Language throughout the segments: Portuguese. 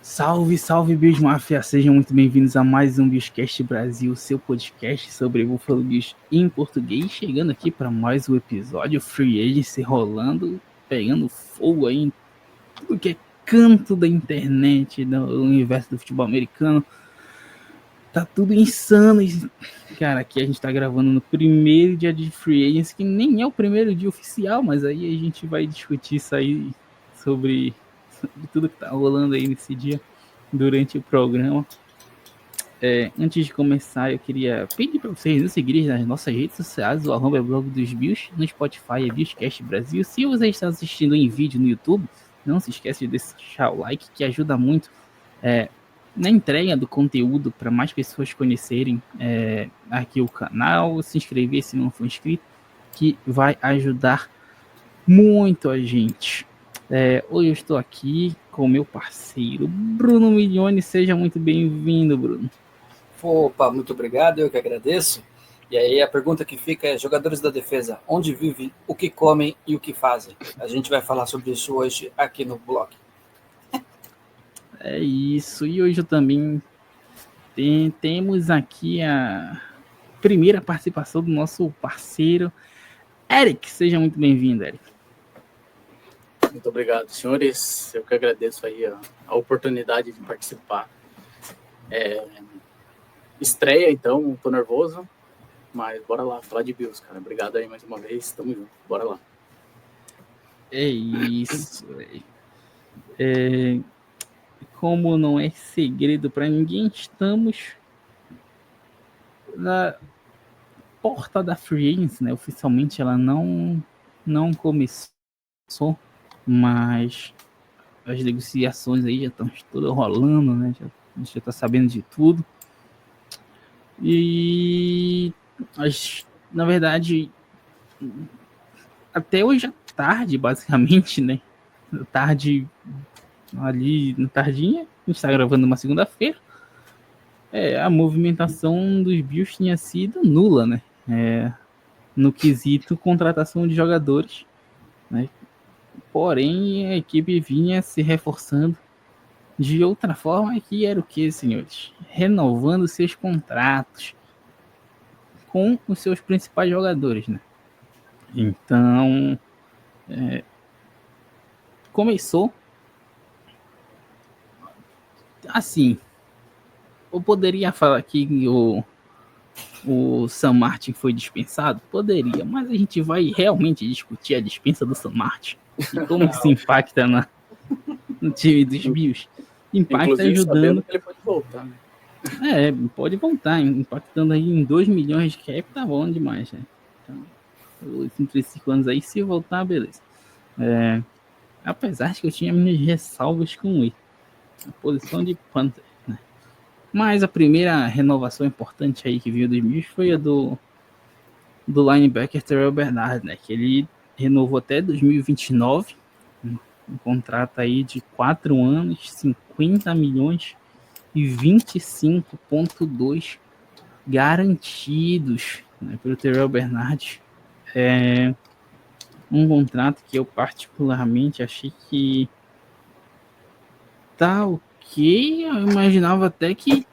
Salve, salve, Bills Mafia! Sejam muito bem-vindos a mais um Billscast Brasil, seu podcast sobre Buffalo Bills em português. Chegando aqui para mais um episódio, Free Agency rolando, pegando fogo aí em tudo que é canto da internet, do universo do futebol americano. Tá tudo insano. Cara, aqui a gente tá gravando no primeiro dia de Free Agency, que nem é o primeiro dia oficial, mas aí a gente vai discutir isso aí sobre tudo que tá rolando aí nesse dia durante o programa. Antes de começar, eu queria pedir para vocês nos seguirem nas nossas redes sociais, o @ blog dos Bills, no Spotify é Billscast Brasil. Se você está assistindo em vídeo no YouTube, não se esquece de deixar o like, que ajuda muito na entrega do conteúdo para mais pessoas conhecerem aqui o canal, se inscrever se não for inscrito, que vai ajudar muito a gente. Hoje eu estou aqui com o meu parceiro Bruno Miglione. Seja muito bem-vindo, Bruno. Opa, muito obrigado, eu que agradeço. E aí a pergunta que fica é: jogadores da defesa, onde vivem, o que comem e o que fazem? A gente vai falar sobre isso hoje aqui no blog. É isso, e hoje também temos aqui a primeira participação do nosso parceiro Eric. Seja muito bem-vindo, Eric. Muito obrigado, senhores. Eu que agradeço aí a oportunidade de participar. Estreia, então, tô nervoso, mas bora lá, falar de Bills, cara. Obrigado aí mais uma vez, tamo junto, bora lá. É isso, como não é segredo para ninguém, estamos na porta da Free Agency, né? Oficialmente ela não começou, mas as negociações aí já estão todas rolando, né? A gente já tá sabendo de tudo. E na verdade, até hoje à tarde, basicamente, né? Tarde ali, na tardinha, a gente tá gravando uma segunda-feira. A movimentação dos Bills tinha sido nula, né? No quesito contratação de jogadores, né? Porém, a equipe vinha se reforçando de outra forma, que era o que, senhores? Renovando seus contratos com os seus principais jogadores, né? Então, começou assim. Eu poderia falar que o Sam Martin foi dispensado? Poderia, mas a gente vai realmente discutir a dispensa do Sam Martin e como isso impacta no time dos Bills. Impacta. Inclusive, ajudando que ele pode voltar, né? Pode voltar, impactando aí em 2 milhões de cap, tá bom demais, né? Então, em 35 anos aí, se voltar, beleza. Apesar de que eu tinha minhas ressalvas com ele, a posição de punter, né? Mas a primeira renovação importante aí que veio dos Bills foi a do linebacker Terrell Bernard, né? Que ele renovou até 2029, um contrato aí de 4 anos, 50 milhões e 25,2 garantidos, né, pelo Terrell Bernard. Um contrato que eu particularmente achei que tá ok. Eu imaginava até que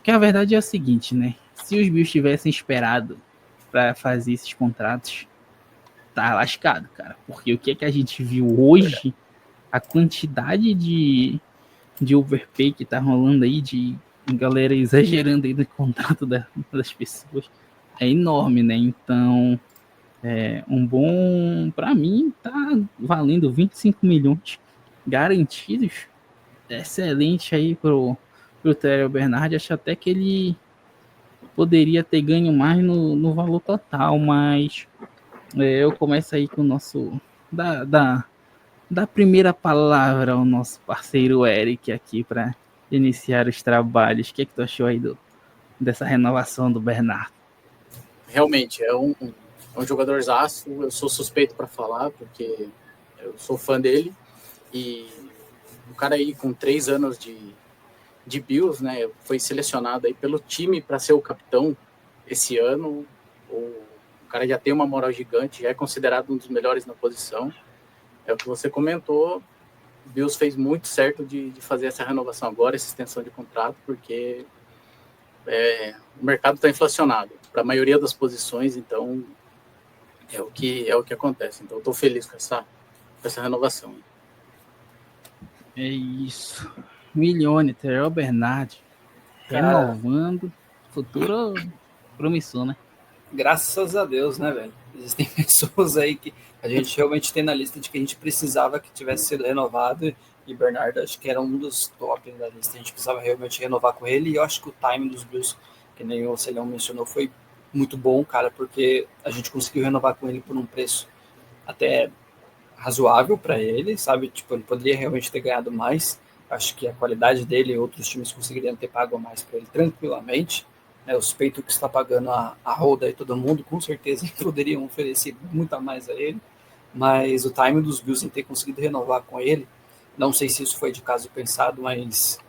a verdade é a seguinte, né? Se os Bills tivessem esperado para fazer esses contratos, tá lascado, cara. Porque o que é que a gente viu hoje, a quantidade de overpay que tá rolando aí, de galera exagerando aí no contrato das pessoas, é enorme, né? Então, para mim, tá valendo 25 milhões garantidos. Excelente aí pro Terrell Bernard. Acho até que ele poderia ter ganho mais no valor total, mas eu começo aí com o nosso da primeira palavra ao nosso parceiro Eric aqui para iniciar os trabalhos. O que é que tu achou aí dessa renovação do Bernard? Realmente, é um jogadorzaço. Eu sou suspeito para falar, porque eu sou fã dele. E o cara aí com 3 anos de Bills, né, foi selecionado aí pelo time para ser o capitão esse ano. O cara já tem uma moral gigante, já é considerado um dos melhores na posição. é o que você comentou, o Bills fez muito certo de fazer essa renovação agora, essa extensão de contrato, porque o mercado está inflacionado para a maioria das posições, então é o que acontece. Então, eu estou feliz com essa renovação. É isso. Milhões, Terrell Bernard renovando, futuro promissor, né? Graças a Deus, né, velho? Existem pessoas aí que a gente realmente tem na lista de que a gente precisava que tivesse sido renovado, e Bernardo acho que era um dos top da lista. A gente precisava realmente renovar com ele, e eu acho que o time dos Bills, que nem o Celão mencionou, foi muito bom, cara, porque a gente conseguiu renovar com ele por um preço até razoável para ele, sabe? Tipo, ele poderia realmente ter ganhado mais. Acho que a qualidade dele e outros times conseguiriam ter pago mais para ele tranquilamente. Os Peitos que está pagando a roda e todo mundo, com certeza poderiam oferecer muito a mais a ele. Mas o time dos Bills em ter conseguido renovar com ele, não sei se isso foi de caso pensado, mas,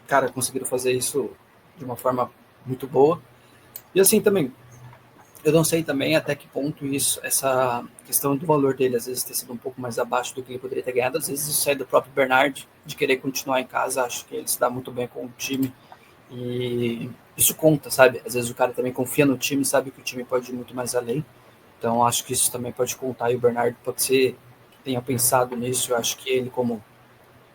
cara, conseguiram fazer isso de uma forma muito boa. E assim também, eu não sei também até que ponto essa questão do valor dele, às vezes, ter sido um pouco mais abaixo do que ele poderia ter ganhado. Às vezes isso é do próprio Bernard, de querer continuar em casa. Acho que ele se dá muito bem com o time. E isso conta, sabe? Às vezes o cara também confia no time, sabe que o time pode ir muito mais além. Então acho que isso também pode contar. E o Bernard pode ser que tenha pensado nisso. Eu acho que ele, como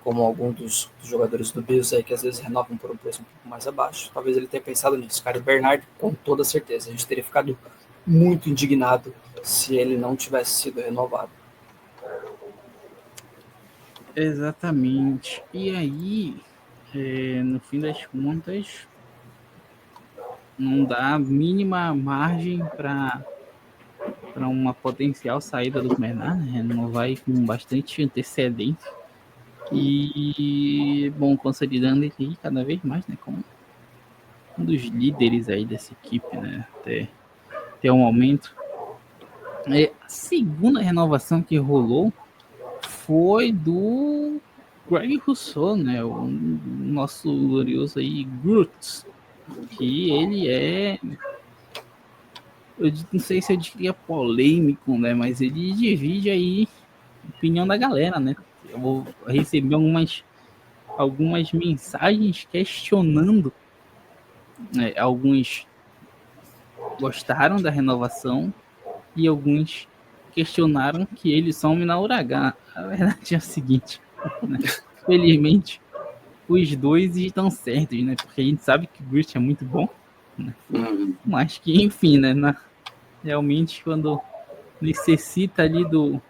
algum dos jogadores do Bills aí, que às vezes renovam por um preço um pouco mais abaixo, talvez ele tenha pensado nisso. Cara, o Bernard, com toda certeza, a gente teria ficado muito indignado se ele não tivesse sido renovado. Exatamente. E aí, no fim das contas, não dá a mínima margem para uma potencial saída do Bernard, né? Não vai com bastante antecedência. E, bom, consolidando ele cada vez mais, né? Como um dos líderes aí dessa equipe, né? Até o momento. A segunda renovação que rolou foi do Greg Rousseau, né? O nosso glorioso aí, Groot, que ele eu não sei se eu diria polêmico, né? Mas ele divide aí a opinião da galera, né? Eu vou receber algumas mensagens questionando, né? Alguns gostaram da renovação e alguns questionaram que ele some na Huracan. A verdade é a seguinte, né? Felizmente, os dois estão certos, né? Porque a gente sabe que o Groot é muito bom, né? Mas que, enfim, né? Realmente, quando necessita ali do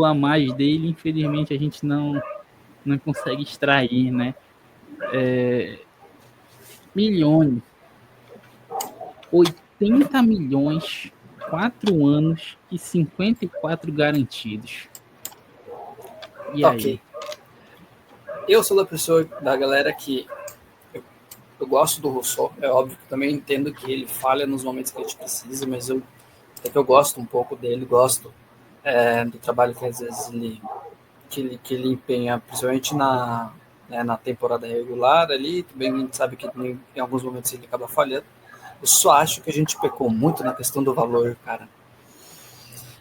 a mais dele, infelizmente a gente não consegue extrair, né? Milhões, 80 milhões, 4 anos e 54 garantidos. E aí? Ok. Eu sou da galera que eu gosto do Rousseau. É óbvio que também entendo que ele falha nos momentos que a gente precisa, mas até que eu gosto um pouco dele, gosto do trabalho que às vezes que ele empenha, principalmente na temporada regular ali. Também a gente sabe que em alguns momentos ele acaba falhando. Eu só acho que a gente pecou muito na questão do valor, cara.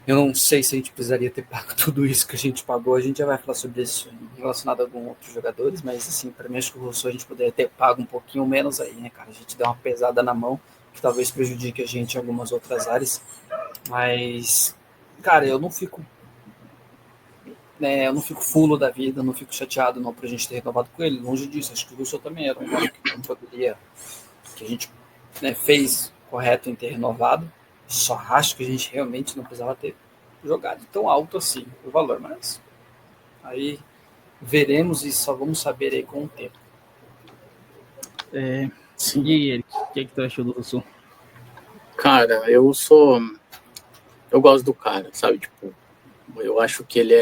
Eu não sei se a gente precisaria ter pago tudo isso que a gente pagou. A gente já vai falar sobre isso relacionado a alguns outros jogadores, mas assim, para mim acho que o Rousseau a gente poderia ter pago um pouquinho menos aí, né, cara? A gente deu uma pesada na mão, que talvez prejudique a gente em algumas outras áreas. Mas, cara, eu não fico fulo da vida, não fico chateado não pra gente ter renovado com ele. Longe disso, acho que o Rousseau também era um nome que a gente fez correto em ter renovado. Só acho que a gente realmente não precisava ter jogado tão alto assim o valor, mas aí veremos e só vamos saber aí com o tempo. E aí, Eric, o que tu achou do Rousseau? Cara, eu gosto do cara, sabe? Tipo, eu acho que ele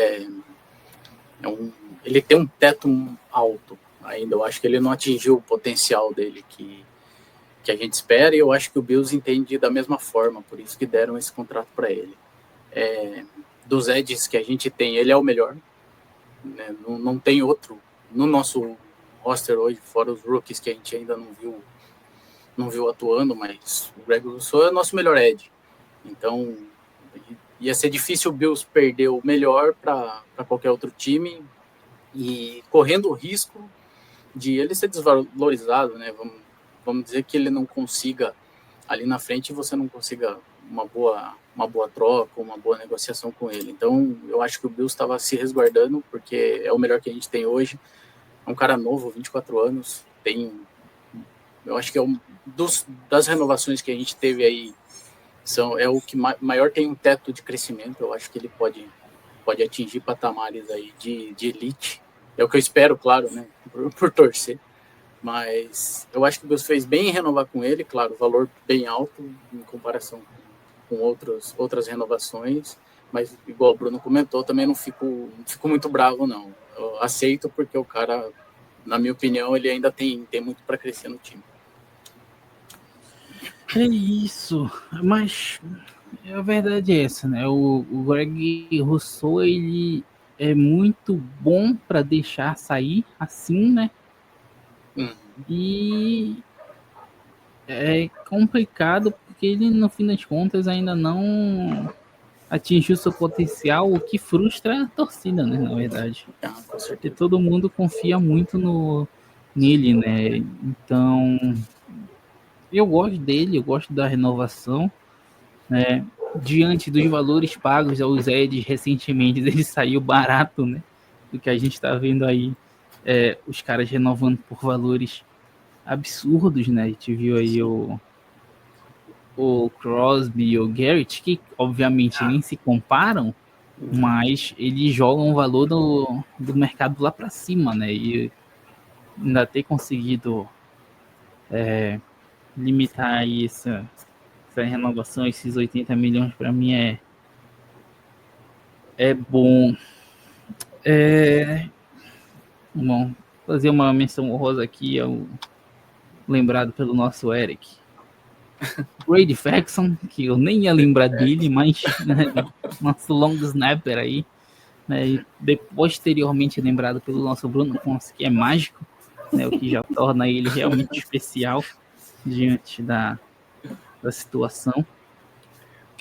ele tem um teto alto ainda. Eu acho que ele não atingiu o potencial dele que a gente espera, e eu acho que o Bills entende da mesma forma, por isso que deram esse contrato para ele. Dos edges que a gente tem, ele é o melhor, né? Não tem outro no nosso roster hoje, fora os rookies que a gente ainda não viu atuando, mas o Greg Rousseau é o nosso melhor edge. Então, ia ser difícil o Bills perder o melhor para qualquer outro time e correndo o risco de ele ser desvalorizado, né? Vamos dizer que ele não consiga ali na frente, você não consiga uma boa troca, uma boa negociação com ele. Então, eu acho que o Bills estava se resguardando, porque é o melhor que a gente tem hoje. É um cara novo, 24 anos, eu acho que é das renovações que a gente teve aí, é o que maior tem um teto de crescimento. Eu acho que ele pode atingir patamares aí de elite. É o que eu espero, claro, né, por torcer. Mas eu acho que o Bills fez bem em renovar com ele, claro, valor bem alto em comparação com outras renovações, mas igual o Bruno comentou, também não fico muito bravo, não. Eu aceito porque o cara, na minha opinião, ele ainda tem muito para crescer no time. É isso, mas a verdade é essa, né? O Greg Rousseau, ele é muito bom para deixar sair assim, né? E é complicado porque ele, no fim das contas, ainda não atingiu seu potencial, o que frustra a torcida, né? Na verdade. Com certeza. Porque todo mundo confia muito nele, né? Então, eu gosto dele, eu gosto da renovação, né? Diante dos valores pagos aos Eds recentemente, ele saiu barato, né? Do que a gente está vendo aí, os caras renovando por valores absurdos, né? A gente viu aí o Crosby e o Garrett, que obviamente nem se comparam, mas eles jogam o valor do mercado lá para cima, né? E ainda ter conseguido limitar aí essa renovação, esses 80 milhões, para mim é bom. Bom, fazer uma menção honrosa aqui ao lembrado pelo nosso Eric. Brady Faxon, que eu nem ia lembrar dele, mas né, nosso long snapper aí, né, e posteriormente lembrado pelo nosso Bruno Ponce, que é mágico, né, o que já torna ele realmente especial diante da situação.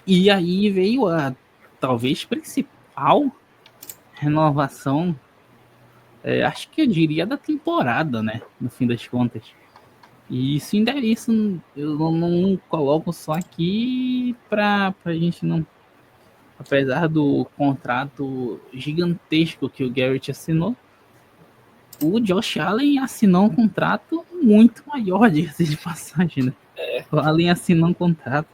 E aí veio a talvez principal renovação, acho que eu diria da temporada, né, no fim das contas. E isso eu não coloco só aqui pra gente não. Apesar do contrato gigantesco que o Garrett assinou, o Josh Allen assinou um contrato muito maior, diga-se de passagem, né? O Allen assinou um contrato,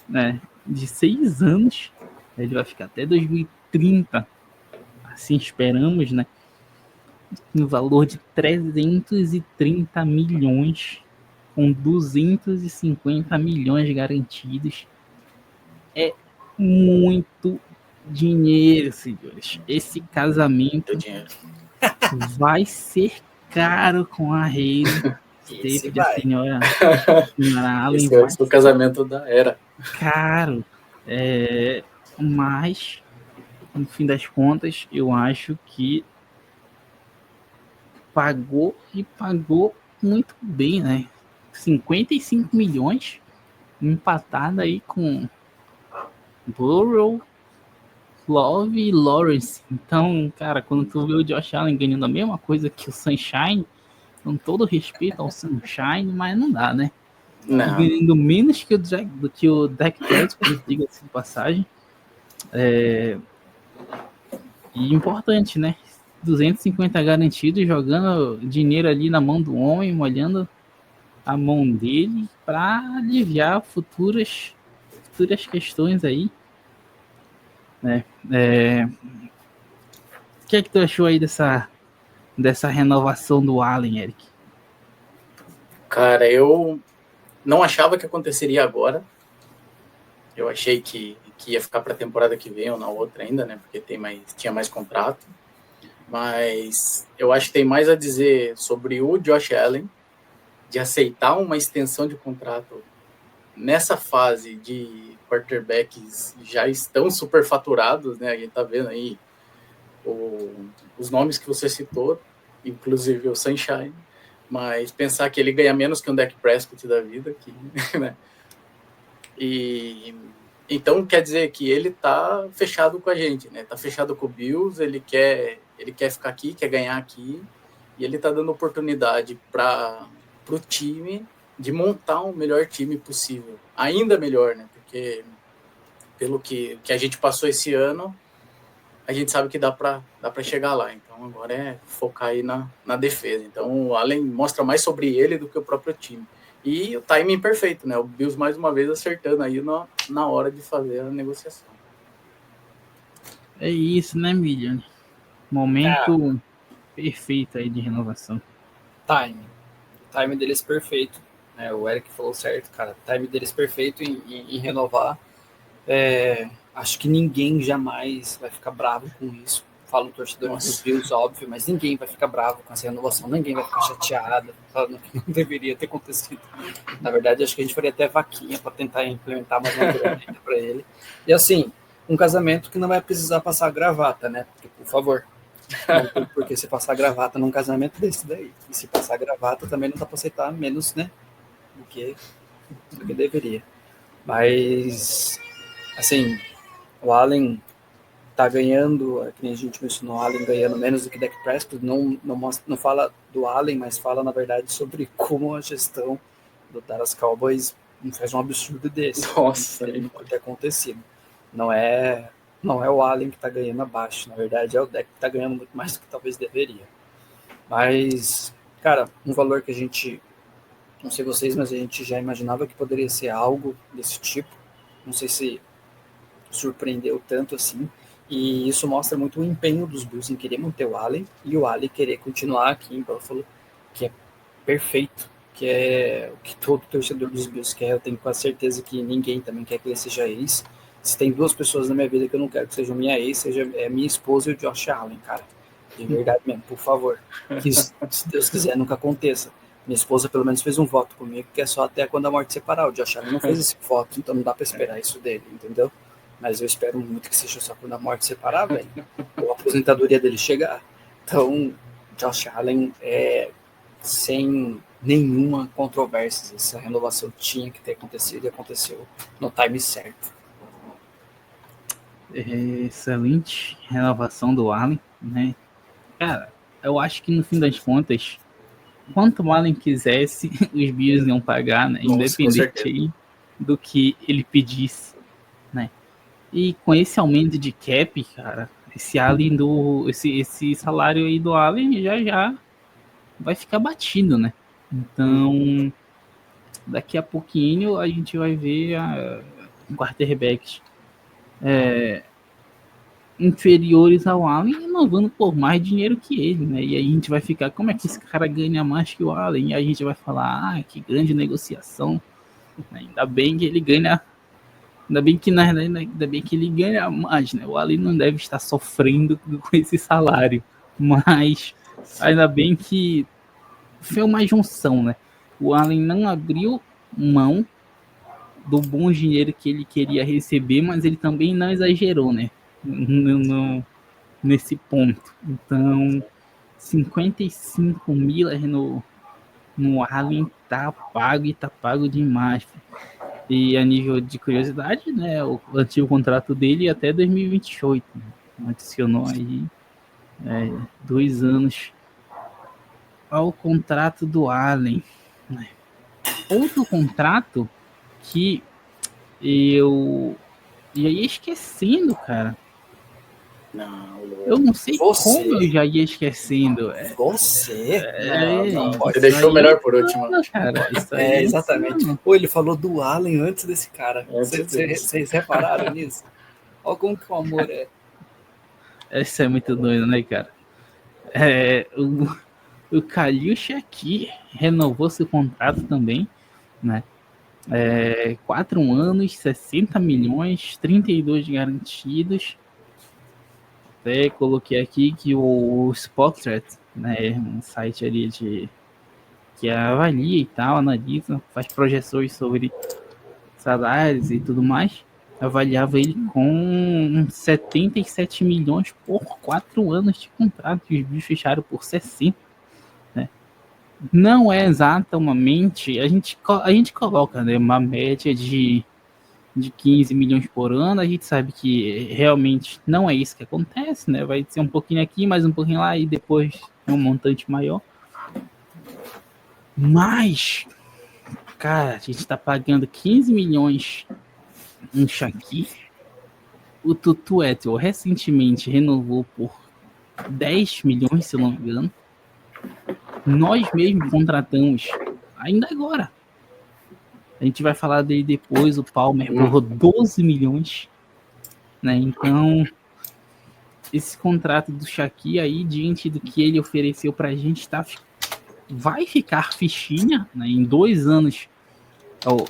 né, de 6 anos. Ele vai ficar até 2030, assim esperamos, né? No valor de 330 milhões, com 250 milhões garantidos. É muito dinheiro, senhores. Esse casamento vai ser caro com a Hayley. A senhora Allen vai ser o casamento da era. Caro. Mas, no fim das contas, eu acho que pagou muito bem, né? 55 milhões empatada aí com Burrow, Love e Lawrence. Então, cara, quando tu vê o Josh Allen ganhando a mesma coisa que o Sunshine, com todo respeito ao Sunshine, mas não dá, né? Não. Ganhando menos que o Dak Prescott, diga-se de passagem. E importante, né? 250 garantidos, jogando dinheiro ali na mão do homem, molhando a mão dele para aliviar futuras questões aí, né? O que é que tu achou aí dessa renovação do Allen, Eric? Cara, eu não achava que aconteceria agora. Eu achei que ia ficar para a temporada que vem ou na outra ainda, né? Porque tinha mais contrato. Mas eu acho que tem mais a dizer sobre o Josh Allen, de aceitar uma extensão de contrato nessa fase de quarterbacks já estão superfaturados, né? A gente tá vendo aí os nomes que você citou, inclusive o Sunshine, mas pensar que ele ganha menos que um Dak Prescott da vida, né? E Então quer dizer que ele tá fechado com a gente, né? Tá fechado com o Bills, ele quer ficar aqui, quer ganhar aqui, e ele tá dando oportunidade para o time de montar o melhor time possível. Ainda melhor, né? Porque pelo que a gente passou esse ano, a gente sabe que dá para chegar lá. Então agora é focar aí na defesa. Então o Allen mostra mais sobre ele do que o próprio time. E o timing perfeito, né? O Bills mais uma vez acertando aí na hora de fazer a negociação. É isso, né, Milian? Momento perfeito aí de renovação. Time. O time deles perfeito. O Eric falou certo, cara. O time deles perfeito em renovar. Acho que ninguém jamais vai ficar bravo com isso. Falo o torcedor dos Bills, óbvio, mas ninguém vai ficar bravo com essa renovação, ninguém vai ficar chateado, falando que não deveria ter acontecido. Na verdade, acho que a gente faria até vaquinha para tentar implementar mais uma grana para ele. E assim, um casamento que não vai precisar passar gravata, né? Porque, por favor. Porque se passar gravata num casamento desse daí, e se passar gravata também não dá para aceitar menos, né? Do que deveria. Mas, assim, o Allen tá ganhando, que nem a gente mencionou, o Allen ganhando menos do que Dak Prescott, não fala do Allen, mas fala, na verdade, sobre como a gestão do Dallas Cowboys faz um absurdo desse. Nossa, ele não pode ter acontecido. Não é o Allen que tá ganhando abaixo, na verdade é o Dak que tá ganhando muito mais do que talvez deveria. Mas, cara, um valor que a gente, não sei vocês, mas a gente já imaginava que poderia ser algo desse tipo. Não sei se surpreendeu tanto assim. E isso mostra muito o empenho dos Bills em querer manter o Allen e o Allen querer continuar aqui em Buffalo, que é perfeito, que é o que todo torcedor dos Bills quer. Eu tenho quase certeza que ninguém também quer que ele seja ex. Se tem duas pessoas na minha vida que eu não quero que sejam minha ex, seja minha esposa e o Josh Allen, cara. De verdade mesmo, por favor. Que se Deus quiser, nunca aconteça. Minha esposa pelo menos fez um voto comigo, que é só até quando a morte separar. O Josh Allen não fez esse voto, então não dá pra esperar isso dele, entendeu? Mas eu espero muito que seja só quando a morte separar, velho, ou a aposentadoria dele chegar. Então, Josh Allen sem nenhuma controvérsia. Essa renovação tinha que ter acontecido e aconteceu no time certo. Excelente renovação do Allen, né? Cara, eu acho que no fim das contas, quanto o Allen quisesse, os Bills iam pagar, né? Independente aí do que ele pedisse, né? E com esse aumento de cap, cara, esse salário aí do Allen já vai ficar batido, né? Então, daqui a pouquinho a gente vai ver quarterbacks inferiores ao Allen renovando por mais dinheiro que ele, né? E aí a gente vai ficar, como é que esse cara ganha mais que o Allen? E aí a gente vai falar, que grande negociação. Ainda bem que ele ganha. Ainda bem que ele ganha mais, né? O Allen não deve estar sofrendo com esse salário. Mas ainda bem que foi uma junção, né? O Allen não abriu mão do bom dinheiro que ele queria receber, mas ele também não exagerou, né? Nesse ponto. Então, 55 mil no Allen tá pago e tá pago demais. E a nível de curiosidade, né, o antigo contrato dele é até 2028. Né? Adicionou aí 2 anos ao contrato do Allen. Né? Outro contrato que eu já ia esquecendo, cara. Eu não sei como eu já ia esquecendo. Você? Não, você deixou o melhor por último. Cara, isso aí exatamente. Pô, ele falou do Allen antes desse cara. Vocês repararam nisso? Olha como que o amor é. Isso é muito doido, né, cara? O Khalil Shakir renovou seu contrato também, né? 4 anos, 60 milhões, 32 garantidos. Até coloquei aqui que o Spotrac, né, um site ali que avalia e tal, analisa, faz projeções sobre salários e tudo mais, avaliava ele com 77 milhões por 4 anos de contrato, e os bichos fecharam por 60. Né? Não é exatamente, a gente coloca, né, uma média de de 15 milhões por ano. A gente sabe que realmente não é isso que acontece, né? Vai ser um pouquinho aqui, mais um pouquinho lá e depois é um montante maior. Mas, cara, a gente tá pagando 15 milhões em Shaqiri. O Tutu Atwell recentemente renovou por 10 milhões, se eu não me engano. Nós mesmos contratamos, ainda agora. A gente vai falar dele depois, o Palmer por 12 milhões. Né? Então, esse contrato do Shaqiri aí, diante do que ele ofereceu pra gente, vai ficar fichinha, né? Em 2 anos.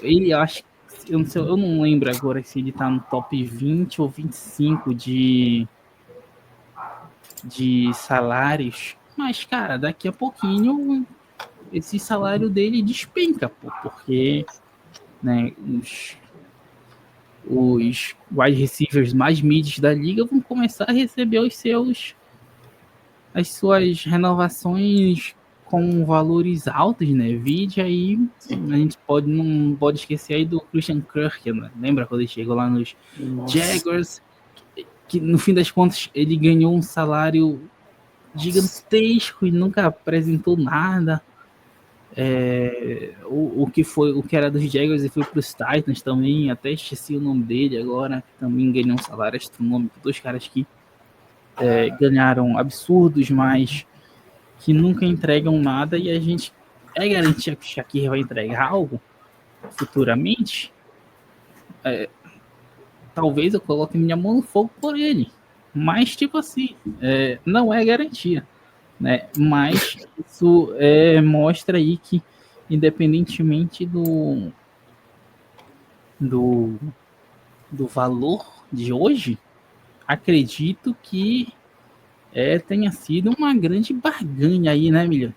Ele acho, eu não lembro agora se ele tá no top 20 ou 25 de salários. Mas, cara, daqui a pouquinho esse salário dele despenca, pô, porque, né, os wide receivers mais mids da liga vão começar a receber as suas renovações com valores altos, né? Vide aí, a gente não pode esquecer aí do Christian Kirk, né? Lembra quando ele chegou lá nos Jaguars, que no fim das contas ele ganhou um salário gigantesco e nunca apresentou nada. O que era dos Jaguars e foi para os Titans também, até esqueci o nome dele agora, que também ganhou um salário astronômico. 2 caras que ganharam absurdos, mas que nunca entregam nada, e a gente garantia que o Shaqiri vai entregar algo futuramente. Talvez eu coloque minha mão no fogo por ele, mas tipo assim, não é garantia, né? Mas isso mostra aí que, independentemente do valor de hoje, acredito que tenha sido uma grande barganha aí, né, Emílio?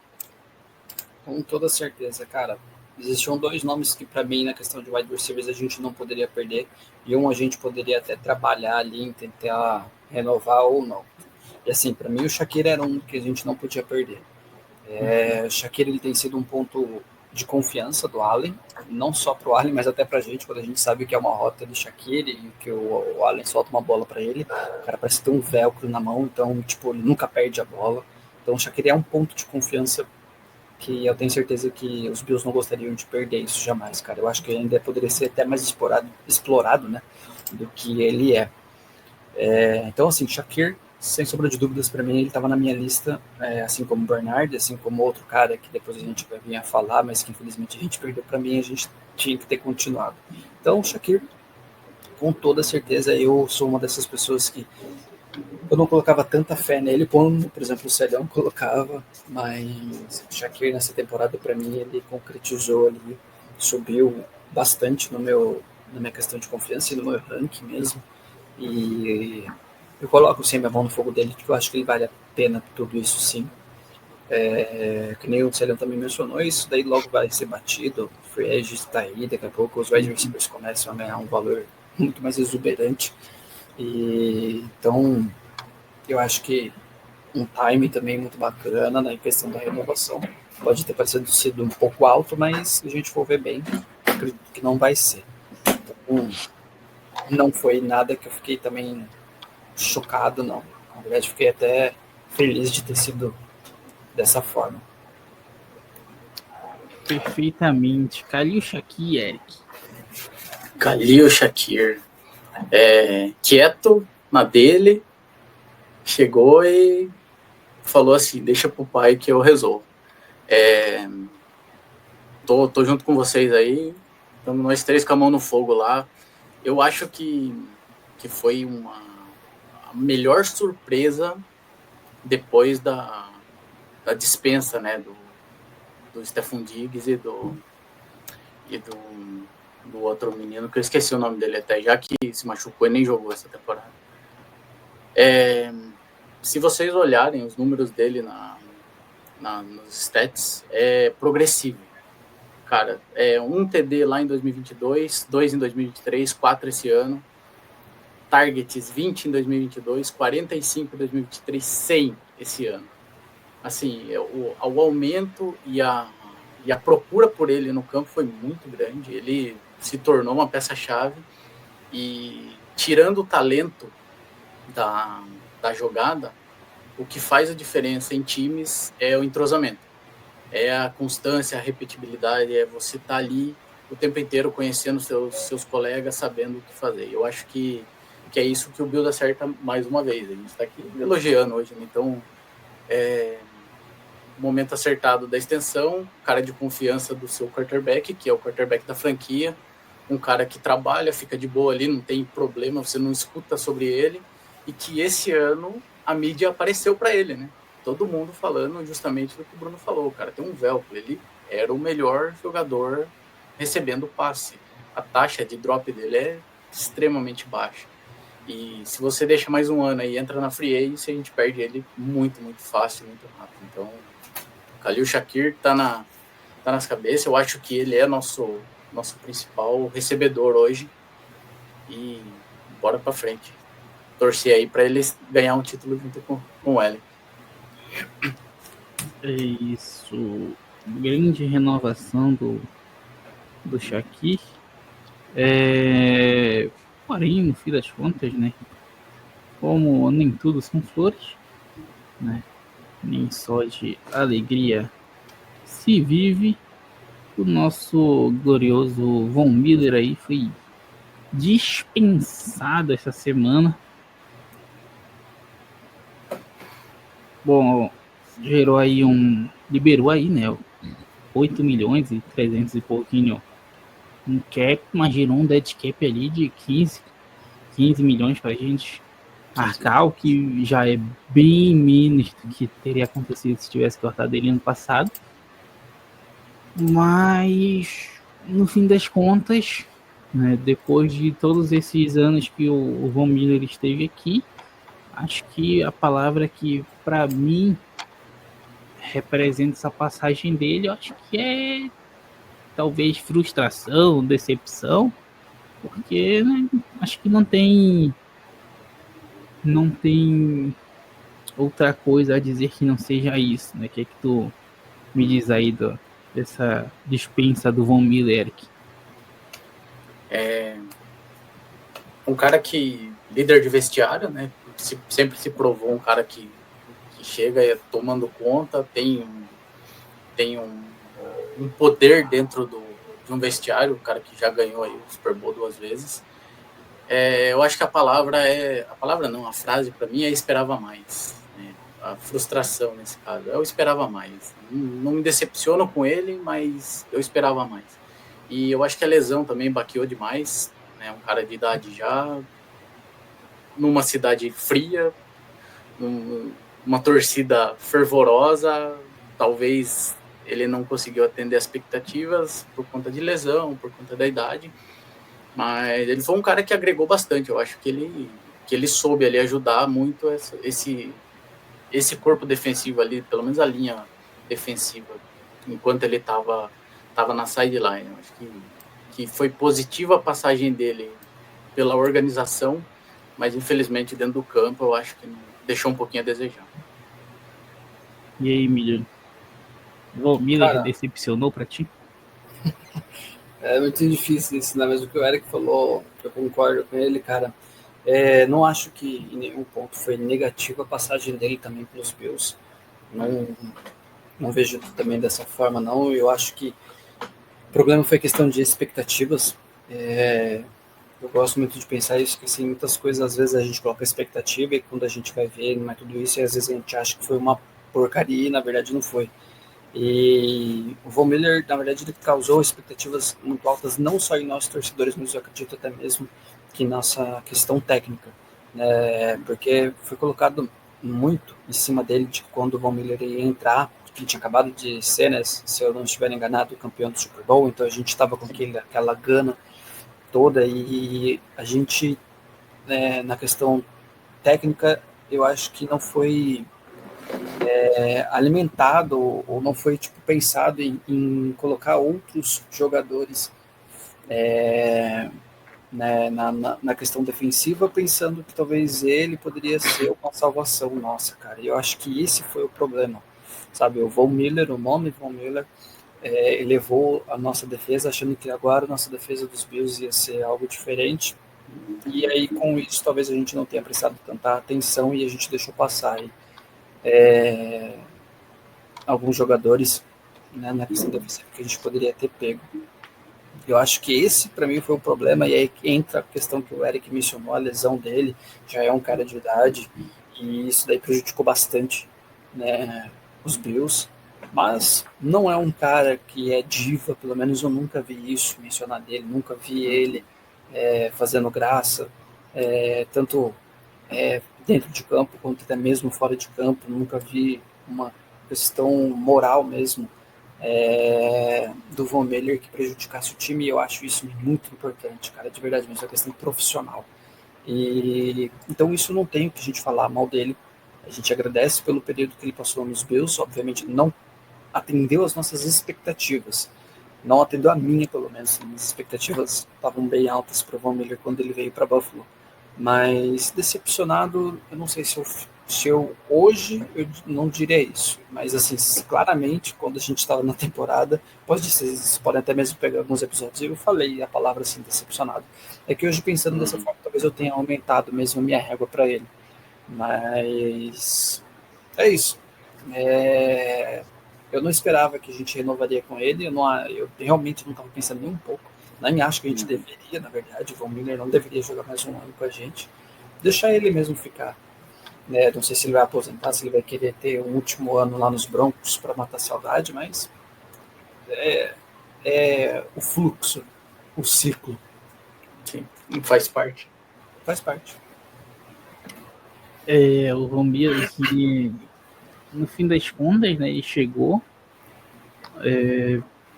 Com toda certeza, cara. Existiam 2 nomes que, para mim, na questão de wide receivers, a gente não poderia perder. E um a gente poderia até trabalhar ali em tentar renovar ou não. E assim, para mim, o Shaqiri era um que a gente não podia perder. O Shaqiri, ele tem sido um ponto de confiança do Allen, não só para o Allen, mas até para a gente, quando a gente sabe que é uma rota do Shaqiri e que o Allen solta uma bola para ele, o cara parece ter um velcro na mão, então, tipo, ele nunca perde a bola. Então, o Shaqiri é um ponto de confiança que eu tenho certeza que os Bills não gostariam de perder isso jamais, cara. Eu acho que ainda poderia ser até mais explorado, né, do que ele é. Então, assim, Shaqiri, sem sombra de dúvidas, para mim, ele estava na minha lista, assim como o Bernard, assim como outro cara que depois a gente vai vir a falar, mas que infelizmente a gente perdeu. Para mim, a gente tinha que ter continuado. Então, Shaqiri, com toda certeza, eu sou uma dessas pessoas que eu não colocava tanta fé nele como, por exemplo, o Celhão colocava, mas o Shaqiri nessa temporada, para mim, ele concretizou ali, subiu bastante na minha questão de confiança e no meu ranking mesmo. E eu coloco sempre a mão no fogo dele, porque eu acho que ele vale a pena tudo isso, sim. Que nem o Celhão também mencionou, isso daí logo vai ser batido, o free agent está aí, daqui a pouco os wide receivers começam a ganhar um valor muito mais exuberante. E então eu acho que um time também muito bacana na questão da renovação. Pode ter parecido sido um pouco alto, mas se a gente for ver bem, acredito que não vai ser. Então, não foi nada que eu fiquei também chocado, não. Na verdade, fiquei até feliz de ter sido dessa forma. Perfeitamente. Khalil Shaqiri, Eric. Khalil Shaqiri. Quieto na dele, chegou e falou assim, deixa pro pai que eu resolvo. Tô junto com vocês aí, estamos nós 3 com a mão no fogo lá. Eu acho que foi a melhor surpresa depois da dispensa, né, do Stephon Diggs e do outro menino, que eu esqueci o nome dele até, já que se machucou e nem jogou essa temporada. Se vocês olharem os números dele nos stats, é progressivo. Cara, 1 TD lá em 2022, 2 em 2023, 4 esse ano. Targets 20 em 2022, 45 em 2023, 100 esse ano. Assim, o aumento e a procura por ele no campo foi muito grande. Ele se tornou uma peça-chave. E tirando o talento da jogada, o que faz a diferença em times é o entrosamento. É a constância, a repetibilidade, é você estar ali o tempo inteiro conhecendo seus colegas, sabendo o que fazer. Eu acho que é isso que o Bills acerta mais uma vez. A gente está aqui elogiando hoje, né? Então, momento acertado da extensão, cara de confiança do seu quarterback, que é o quarterback da franquia, um cara que trabalha, fica de boa ali, não tem problema, você não escuta sobre ele, e que esse ano a mídia apareceu para ele, né? Todo mundo falando justamente do que o Bruno falou, o cara tem um velcro, ele era o melhor jogador recebendo passe. A taxa de drop dele é extremamente baixa. E se você deixa mais um ano aí, entra na free agency, a gente perde ele muito, muito fácil, muito rápido. Então, Khalil Shakir tá nas cabeças. Eu acho que ele é nosso principal recebedor hoje. E bora pra frente. Torcer aí para ele ganhar um título junto com o L. É isso. Grande renovação do Shakir. Porém, no fim das contas, né? Como nem tudo são flores, né? Nem só de alegria se vive. O nosso glorioso Von Miller aí foi dispensado essa semana. Bom, liberou aí, né? 8 milhões e 300 e pouquinho um cap, mas gerou um dead cap ali de 15 milhões pra gente arcar, o que já é bem menos do que teria acontecido se tivesse cortado ele ano passado. Mas, no fim das contas, né, depois de todos esses anos que o Von Miller esteve aqui, acho que a palavra que, para mim, representa essa passagem dele, eu acho que é talvez frustração, decepção, porque, né, acho que não tem outra coisa a dizer que não seja isso, né? O que é que tu me diz aí dessa dispensa do Von Miller? Um cara que, líder de vestiário, né? Sempre se provou um cara que chega tomando conta, tem um poder dentro de um vestiário, um cara que já ganhou aí o Super Bowl 2 vezes. Eu acho que a frase para mim é esperava mais, né? A frustração nesse caso, eu esperava mais. Não me decepciono com ele, mas eu esperava mais. E eu acho que a lesão também baqueou demais, né? Um cara de idade já, numa cidade fria, uma torcida fervorosa, talvez ele não conseguiu atender as expectativas por conta de lesão, por conta da idade, mas ele foi um cara que agregou bastante. Eu acho que ele soube ali ajudar muito esse corpo defensivo ali, pelo menos a linha defensiva, enquanto ele estava na sideline. Eu acho que foi positiva a passagem dele pela organização, mas infelizmente dentro do campo eu acho que deixou um pouquinho a desejar. E aí, Miller? O Miller decepcionou pra ti? É muito difícil isso, né? Mas o que o Eric falou, eu concordo com ele, cara. Não acho que em nenhum ponto foi negativa a passagem dele também pelos Bills. Não vejo também dessa forma, não. Eu acho que o problema foi questão de expectativas. Eu gosto muito de pensar isso, que assim, muitas coisas, às vezes a gente coloca expectativa e quando a gente vai ver, não é tudo isso, e às vezes a gente acha que foi uma porcaria e na verdade não foi. E o Von Miller, na verdade, ele causou expectativas muito altas, não só em nós torcedores, mas eu acredito até mesmo que nossa questão técnica, né? Porque foi colocado muito em cima dele de quando o Von Miller ia entrar, que tinha acabado de ser, né, se eu não estiver enganado, o campeão do Super Bowl, então a gente estava com aquela gana toda e a gente, na questão técnica, eu acho que não foi alimentado ou não foi pensado em colocar outros jogadores né, na questão defensiva, pensando que talvez ele poderia ser uma salvação nossa, cara. E eu acho que esse foi o problema, sabe? O Von Miller, o nome Von Miller, elevou a nossa defesa, achando que agora a nossa defesa dos Bills ia ser algo diferente, E aí, com isso, talvez a gente não tenha prestado tanta atenção e a gente deixou passar aí, alguns jogadores, né, na questão defensiva que a gente poderia ter pego. Eu acho que esse, para mim, foi o problema, e aí entra a questão que o Eric mencionou, a lesão dele, já é um cara de idade, e isso daí prejudicou bastante, né, os Bills, mas não é um cara que é diva, pelo menos eu nunca vi isso mencionar dele, nunca vi ele fazendo graça, tanto dentro de campo quanto até mesmo fora de campo, nunca vi uma questão moral mesmo do Von Miller que prejudicasse o time, e eu acho isso muito importante, cara, de verdade mesmo, é uma questão profissional. E então isso não tem o que a gente falar mal dele. A gente agradece pelo período que ele passou nos Bills, obviamente não atendeu as nossas expectativas, não atendeu a minha, pelo menos. As expectativas estavam bem altas para o Von Miller quando ele veio para Buffalo, mas decepcionado, eu não sei se eu hoje eu não diria isso, mas assim, claramente, quando a gente estava na temporada, vocês podem até mesmo pegar alguns episódios, eu falei a palavra assim, decepcionado. É que hoje, pensando dessa forma, talvez eu tenha aumentado mesmo a minha régua para ele, mas é isso. Eu não esperava que a gente renovaria com ele, eu realmente não estava pensando nem um pouco. Nem acho que a gente deveria, na verdade. O Von Miller não deveria jogar mais um ano com a gente. Deixar ele mesmo ficar. Né? Não sei se ele vai aposentar, se ele vai querer ter um último ano lá nos Broncos para matar a saudade, mas é o fluxo, o ciclo. Sim, faz parte. Faz parte. O Von Miller, que no fim das contas, né, ele chegou,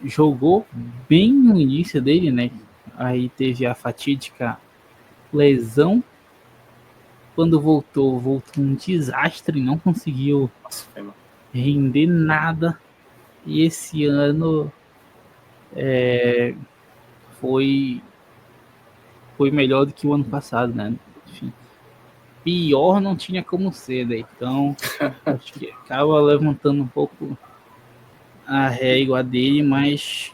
jogou bem no início dele, né? Aí teve a fatídica lesão. Quando voltou um desastre, não conseguiu render nada. E esse ano foi melhor do que o ano passado, né? Enfim, pior não tinha como ser, né? Então acho que acaba levantando um pouco a régua dele, mas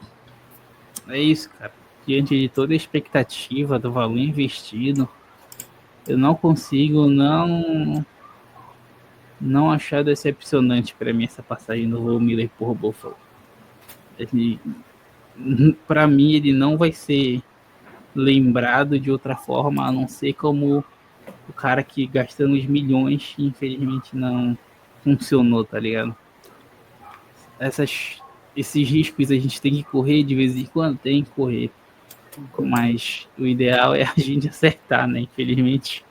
é isso, cara. Diante de toda a expectativa do valor investido, eu não consigo não achar decepcionante para mim essa passagem do Von Miller por Buffalo. Para mim, ele não vai ser lembrado de outra forma, a não ser como o cara que gastando os milhões e infelizmente não funcionou, tá ligado? Esses riscos a gente tem que correr de vez em quando, tem que correr. Mas o ideal é a gente acertar, né? Infelizmente,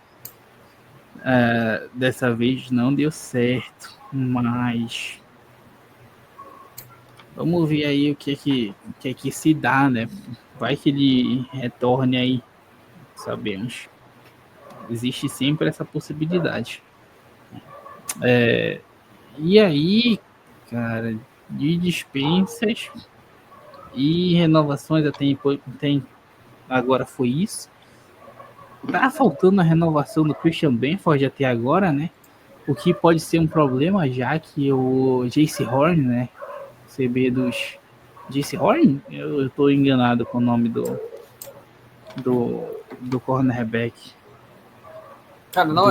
dessa vez não deu certo, mas vamos ver aí o que é que se dá, né? Vai que ele retorne aí, sabemos. Existe sempre essa possibilidade. E aí, cara, de dispensas e renovações tem agora foi isso. Tá faltando a renovação do Christian Benford até agora, né? O que pode ser um problema, já que o Jaycee Horn, né? CB dos Jaycee Horn? Eu tô enganado com o nome do cornerback. Cara, não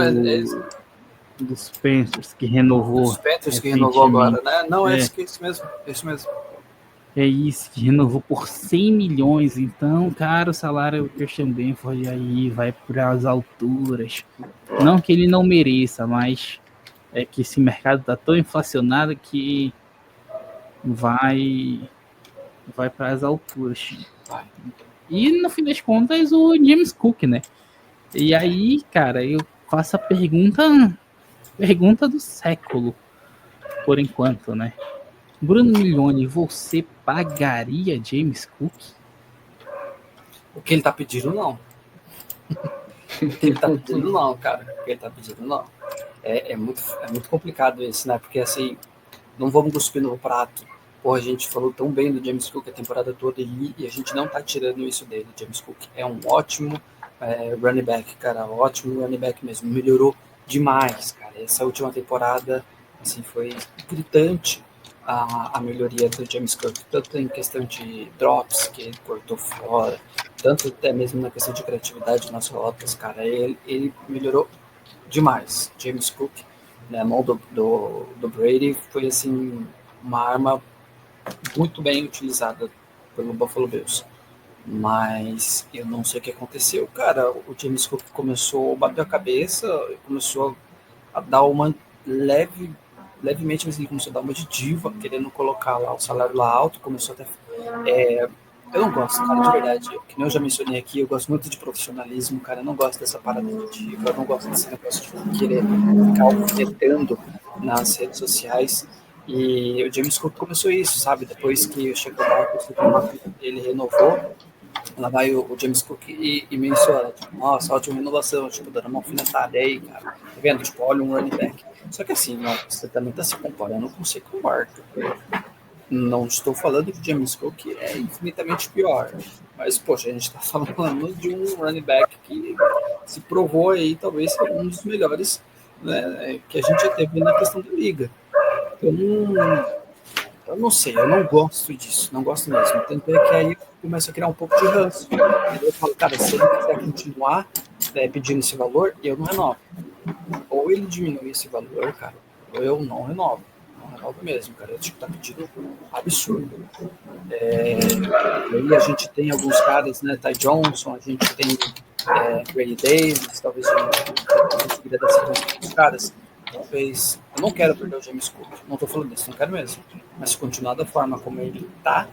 dos Panthers que renovou. Dos Panthers que renovou agora, né? Não, é esse mesmo. É isso, que renovou por 100 milhões. Então, cara, o salário do Christian Benford aí vai para as alturas. Não que ele não mereça, mas é que esse mercado tá tão inflacionado que vai para as alturas. E no fim das contas, o James Cook, né? E aí, cara, eu faço a pergunta do século, por enquanto, né? Bruno Milioni, você pagaria James Cook? O que ele tá pedindo, não. O que ele tá pedindo, não, cara. O que ele tá pedindo, não. É muito complicado isso, né? Porque, assim, não vamos cuspir no prato. Porra, a gente falou tão bem do James Cook a temporada toda e a gente não tá tirando isso dele. James Cook é um ótimo running back, cara. Ótimo running back mesmo. Melhorou demais, cara. Essa última temporada, assim, foi gritante a melhoria do James Cook, tanto em questão de drops que ele cortou fora, tanto até mesmo na questão de criatividade nas rotas, cara, ele melhorou demais. James Cook, na mão do Brady, foi assim uma arma muito bem utilizada pelo Buffalo Bills. Mas eu não sei o que aconteceu, cara. O James Cook começou a bater a cabeça, começou a dar uma levemente, mas ele começou a dar uma de diva, querendo colocar lá o salário lá alto, começou até. Eu não gosto, cara, de verdade. Que nem eu já mencionei aqui, eu gosto muito de profissionalismo, cara. Eu não gosto dessa parada de diva, eu não gosto desse negócio de querer ficar alfinetando nas redes sociais. E o James Cook começou isso, sabe? Depois que o Chicago ele renovou, lá vai o James Cook e menciona, tipo, nossa, ótima renovação, tipo, dando uma alfinetada aí, cara. Tá vendo? Tipo, olha um running back. Só que assim, não, você também tá se comparando com o Saquon Barkley. Não estou falando que o James Cook é infinitamente pior. Mas, poxa, a gente está falando de um running back que se provou aí, talvez, ser um dos melhores, né, que a gente já teve na questão da liga. Eu não sei, eu não gosto disso, não gosto mesmo. Tanto é que aí eu começo a criar um pouco de ranço. Eu falo, cara, se ele quiser continuar pedindo esse valor, eu não renovo. Ou ele diminui esse valor, cara, ou eu não renovo. Não renovo mesmo, cara. Eu tá pedindo absurdo. Aí a gente tem alguns caras, né? Ty Johnson, a gente tem Brady Davis, talvez a gente conseguiria dar sequência com os caras. Talvez. Eu não quero perder o James Cook, não tô falando isso, não quero mesmo. Mas se continuar da forma como ele tá,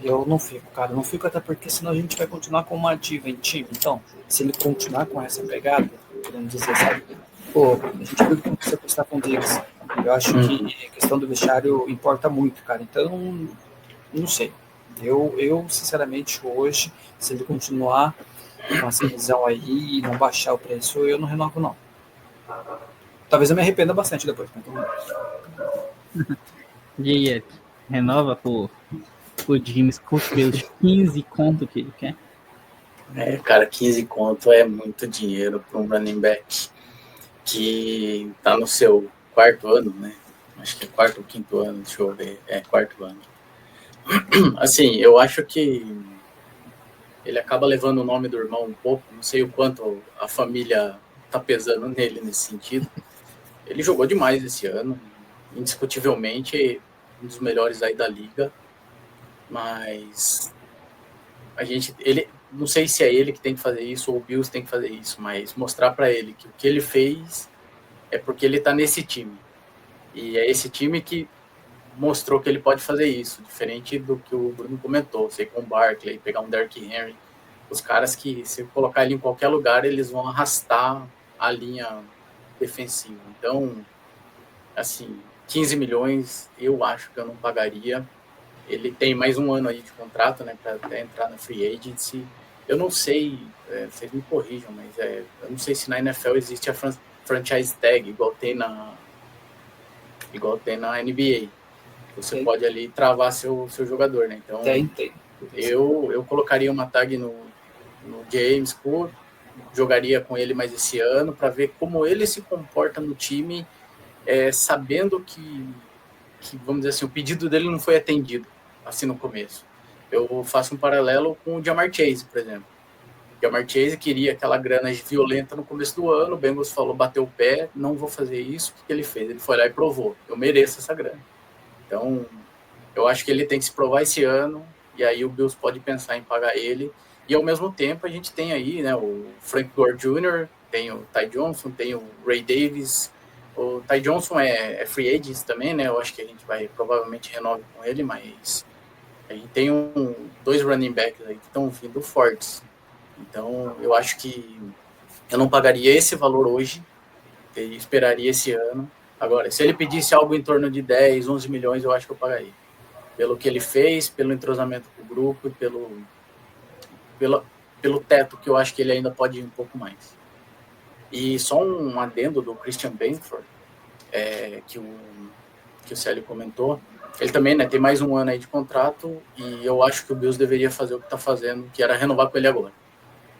eu não fico, cara. Não fico até porque senão a gente vai continuar com uma diva em time. Então, se ele continuar com essa pegada, querendo dizer, sabe? Pô, a gente viu o que aconteceu com o Stephon Diggs. Eu acho que a questão do vestiário importa muito, cara. Então, não sei. Eu, sinceramente, hoje, se ele continuar com essa visão aí e não baixar o preço, eu não renovo, não. Talvez eu me arrependa bastante depois. Então... E aí, Eric? Renova por James Cook pelos 15 conto que ele quer? Cara, 15 conto é muito dinheiro para um running back que tá no seu quarto ano, né? Acho que é quarto ou quinto ano, deixa eu ver. Quarto ano. Assim, eu acho que ele acaba levando o nome do irmão um pouco, não sei o quanto a família tá pesando nele nesse sentido. Ele jogou demais esse ano, indiscutivelmente um dos melhores aí da liga, mas não sei se é ele que tem que fazer isso ou o Bills tem que fazer isso, mas mostrar para ele que o que ele fez é porque ele tá nesse time. E é esse time que mostrou que ele pode fazer isso, diferente do que o Bruno comentou, sei com o Barkley, pegar um Derrick Henry, os caras que se colocar ele em qualquer lugar, eles vão arrastar a linha defensiva. Então, assim, 15 milhões, eu acho que eu não pagaria. Ele tem mais um ano aí de contrato, né, para até entrar na free agency. Eu não sei, vocês me corrijam, mas eu não sei se na NFL existe a franchise tag, igual tem na NBA. Você pode ali travar seu jogador, né? Então, tem. Eu colocaria uma tag no James Cook, jogaria com ele mais esse ano para ver como ele se comporta no time, sabendo que, vamos dizer assim, o pedido dele não foi atendido assim no começo. Eu faço um paralelo com o Ja'Marr Chase, por exemplo. O Ja'Marr Chase queria aquela grana violenta no começo do ano, o Bengals falou, bateu o pé, não vou fazer isso. O que ele fez? Ele foi lá e provou, eu mereço essa grana. Então, eu acho que ele tem que se provar esse ano, e aí o Bills pode pensar em pagar ele. E ao mesmo tempo a gente tem aí, né, o Frank Gore Jr., tem o Ty Johnson, tem o Ray Davis. O Ty Johnson é free agent também, né? Eu acho que a gente vai provavelmente renovar com ele, mas a gente tem dois running backs aí que estão vindo fortes. Então eu acho que eu não pagaria esse valor hoje, e esperaria esse ano. Agora, se ele pedisse algo em torno de 10, 11 milhões, eu acho que eu pagaria. Pelo que ele fez, pelo entrosamento com o grupo e pelo teto que eu acho que ele ainda pode ir um pouco mais. E só um adendo do Christian Benford, que o Célio comentou, ele também, né, tem mais um ano aí de contrato e eu acho que o Bills deveria fazer o que está fazendo, que era renovar com ele agora.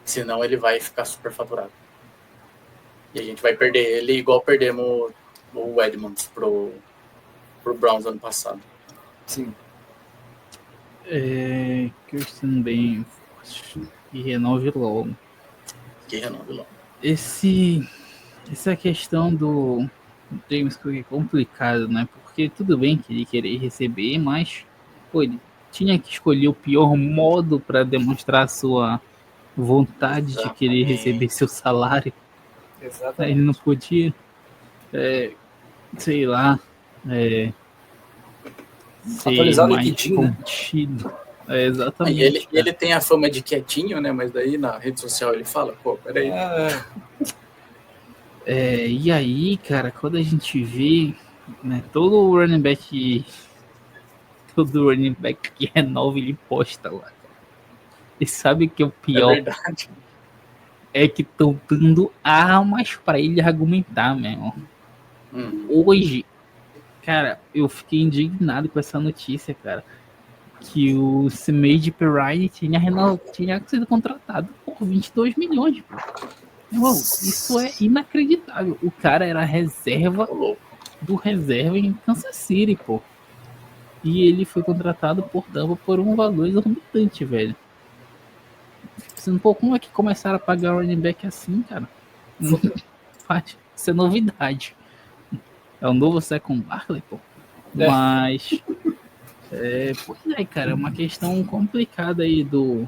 Senão ele vai ficar super faturado. E a gente vai perder ele igual perdemos o Edmonds pro Browns ano passado. Sim. Christian Benford e renove logo. Que renove logo. Essa questão do James Cook é complicado, né? Porque tudo bem que ele querer receber, mas pô, ele tinha que escolher o pior modo para demonstrar a sua vontade de querer receber seu salário. Exatamente. Ele não podia, sei lá, ser Atualizar o mais LinkedIn, né? contido. E Exatamente. ele tem a fama de quietinho, né? Mas daí na rede social ele fala, pô, peraí. E aí, cara, quando a gente vê, né, todo running back que renova, ele posta lá. E sabe que o É pior verdade. é que estão dando armas para ele argumentar, mesmo. Hoje, cara, eu fiquei indignado com essa notícia, cara. Que o Samaje Perine tinha sido contratado por 22 milhões, pô. Irmão, isso é inacreditável. O cara era reserva do reserva em Kansas City, pô. E ele foi contratado por Tampa por um valor exorbitante, velho. Pensando, pô, como é que começaram a pagar o running back assim, cara? Isso é novidade. É o novo Second Barkley, pô. Mas... pois é, cara, é uma questão complicada aí do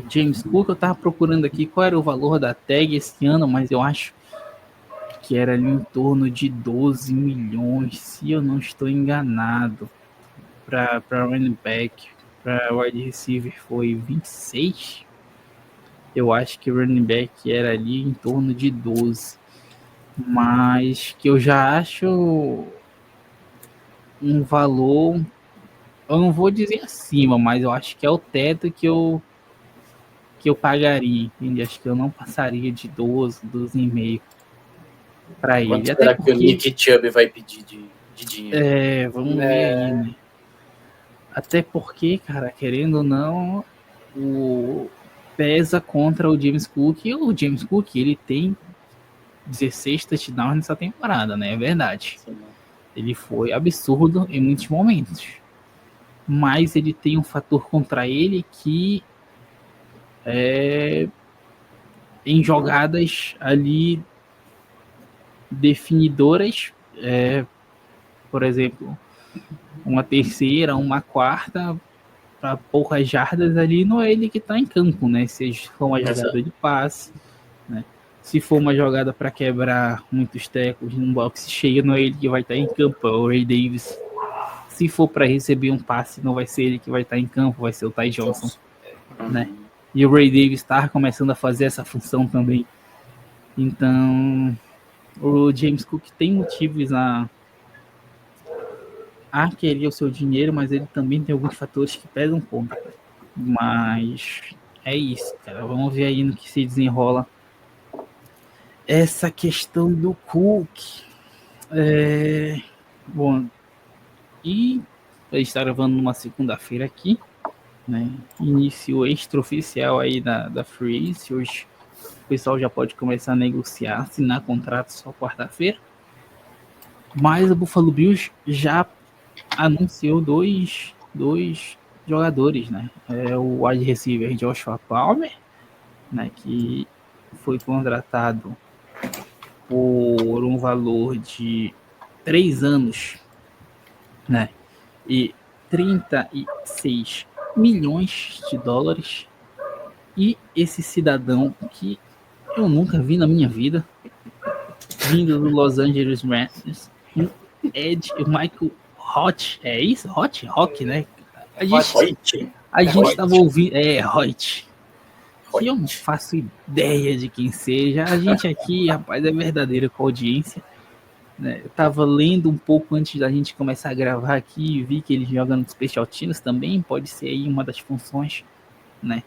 James Cook. Eu tava procurando aqui qual era o valor da tag esse ano, mas eu acho que era ali em torno de 12 milhões, se eu não estou enganado. Para running back, para wide receiver foi 26. Eu acho que o running back era ali em torno de 12. Mas que eu já acho um valor, eu não vou dizer acima, mas eu acho que é o teto que eu pagaria, entende? Acho que eu não passaria de 12,5 para ele. Quanto Até será porque que o Nick Chubb vai pedir de dinheiro? vamos ver aí, né? Até porque, cara, querendo ou não, pesa contra o James Cook. E o James Cook, ele tem 16 touchdowns nessa temporada, né? É verdade. Sim. Ele foi absurdo em muitos momentos. Mas ele tem um fator contra ele que em jogadas ali definidoras, por exemplo, uma terceira, uma quarta, para poucas jardas ali, não é ele que está em campo, né? Se for uma jogada de passe, né? Se for uma jogada para quebrar muitos tecos num boxe cheio, não é ele que vai estar em campo, é o Ray Davis. Se for para receber um passe, não vai ser ele que vai estar em campo, vai ser o Ty Johnson, né? E o Ray Davis está começando a fazer essa função também. Então, o James Cook tem motivos a querer o seu dinheiro, mas ele também tem alguns fatores que pesam um pouco. Mas é isso, cara. Vamos ver aí no que se desenrola essa questão do Cook. Bom, e a gente está gravando numa segunda-feira aqui, né? Início extraoficial aí da Free Agency. Hoje o pessoal já pode começar a negociar, assinar contrato só quarta-feira. Mas o Buffalo Bills já anunciou dois jogadores, né? O wide receiver Joshua Palmer, né? Que foi contratado por um valor de 3 anos, né? E 36 milhões de dólares. E esse cidadão que eu nunca vi na minha vida, vindo do Los Angeles Rams, o Michael Hot, é isso? Rock, né? A gente estava ouvindo, Hoyt, que eu não faço ideia de quem seja. A gente aqui, rapaz, é verdadeiro com a audiência, né? Eu tava lendo um pouco antes da gente começar a gravar aqui e vi que ele joga no Special Teams também, pode ser aí uma das funções, né?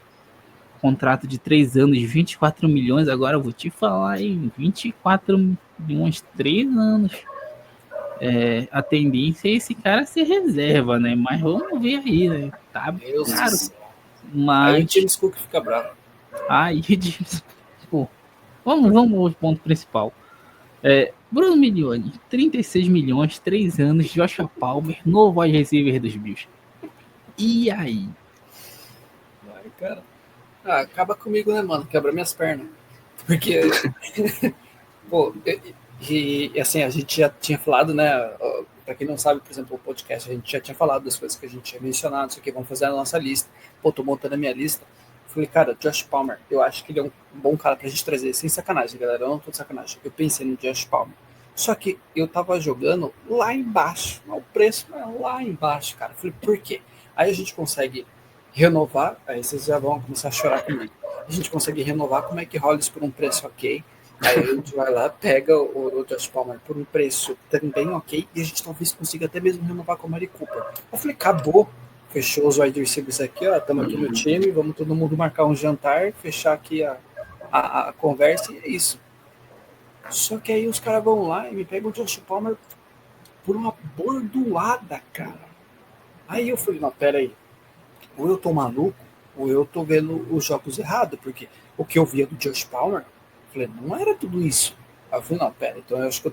Contrato de 3 anos, 24 milhões, agora eu vou te falar aí, 24 milhões, 3 anos. A tendência é esse cara ser reserva, né? Mas vamos ver aí, né? Tá caro. Mas... aí o James Cook fica bravo. Pô, vamos ao ponto principal. Bruno Milioni, 36 milhões, 3 anos, Joshua Palmer, novo wide receiver dos Bills. E aí? Vai, cara. Acaba comigo, né, mano? Quebra minhas pernas. Porque, pô, e assim, a gente já tinha falado, né? Pra quem não sabe, por exemplo, o podcast, a gente já tinha falado das coisas que a gente tinha mencionado, isso aqui, vamos fazer a nossa lista. Pô, tô montando a minha lista. Falei, cara, Josh Palmer, eu acho que ele é um bom cara pra gente trazer, sem sacanagem, galera, eu não tô de sacanagem. Eu pensei no Josh Palmer. Só que eu tava jogando lá embaixo, o preço lá embaixo, cara. Falei, por quê? Aí a gente consegue renovar, aí vocês já vão começar a chorar comigo. A gente consegue renovar com o Mike Hollis por um preço ok. Aí a gente vai lá, pega o Josh Palmer por um preço também ok, e a gente talvez consiga até mesmo renovar com o Mari Cooper. Eu falei, acabou. Fechou os wide receivers aqui, ó. Estamos aqui no time, vamos todo mundo marcar um jantar, fechar aqui a conversa e é isso. Só que aí os caras vão lá e me pegam o Josh Palmer por uma bordoada, cara. Aí eu falei, não, pera aí. Ou eu tô maluco, ou eu tô vendo os jogos errados, porque o que eu via do Josh Palmer, eu falei, não era tudo isso. Aí eu falei, não, pera, então eu acho que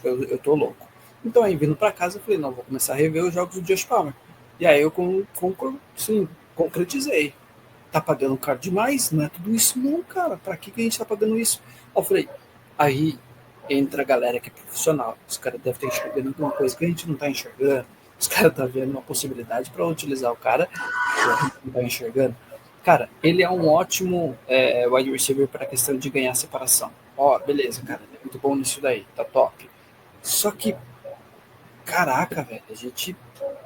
eu tô louco. Então aí vindo pra casa, eu falei, não, vou começar a rever os jogos do Josh Palmer. E aí eu concretizei. Tá pagando caro demais? Não é tudo isso não, cara. Pra que a gente tá pagando isso? Eu falei, aí entra a galera que é profissional. Os caras devem estar enxergando alguma coisa que a gente não tá enxergando. Os caras tá vendo uma possibilidade para utilizar o cara que a gente não tá enxergando. Cara, ele é um ótimo wide receiver para a questão de ganhar separação. Ó, beleza, cara. É muito bom nisso daí. Tá top. Só que, caraca, velho. A gente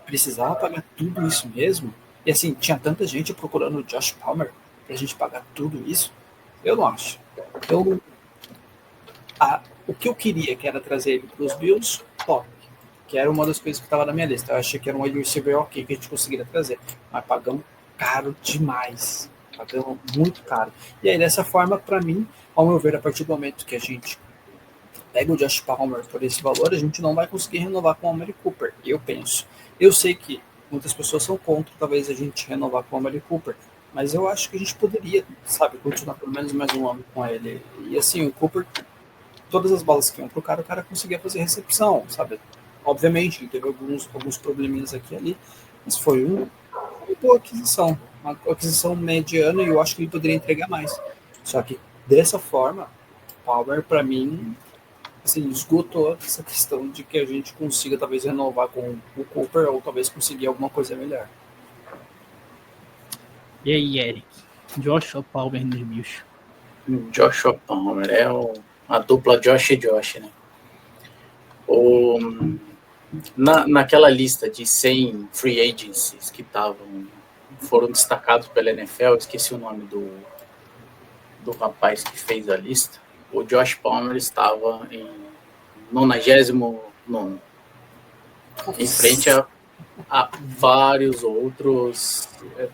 precisava pagar tudo isso mesmo? E assim, tinha tanta gente procurando o Josh Palmer pra gente pagar tudo isso? Eu não acho. Então, o que eu queria, que era trazer ele para os Bills, top. Que era uma das coisas que estava na minha lista. Eu achei que era um wide receiver ok que a gente conseguiria trazer. Mas pagamos caro demais. Pagamos muito caro. E aí, dessa forma, para mim, ao meu ver, a partir do momento que a gente pega o Josh Palmer por esse valor, a gente não vai conseguir renovar com o Amari Cooper. Eu penso. Eu sei que muitas pessoas são contra, talvez, a gente renovar com o Amari Cooper. Mas eu acho que a gente poderia, sabe, continuar pelo menos mais um ano com ele. E assim, o Cooper, todas as bolas que iam pro cara, o cara conseguia fazer recepção, sabe? Obviamente, ele teve alguns probleminhas aqui e ali, mas foi uma boa aquisição. Uma aquisição mediana e eu acho que ele poderia entregar mais. Só que dessa forma, Palmer, para mim, assim, esgotou essa questão de que a gente consiga talvez renovar com o Cooper ou talvez conseguir alguma coisa melhor. E aí, Eric? Joshua Palmer nos Bills. Joshua Palmer é a dupla Josh e Josh, né? Naquela lista de 100 free agencies que foram destacados pela NFL, esqueci o nome do rapaz que fez a lista, o Josh Palmer estava em 99º, em frente a vários outros.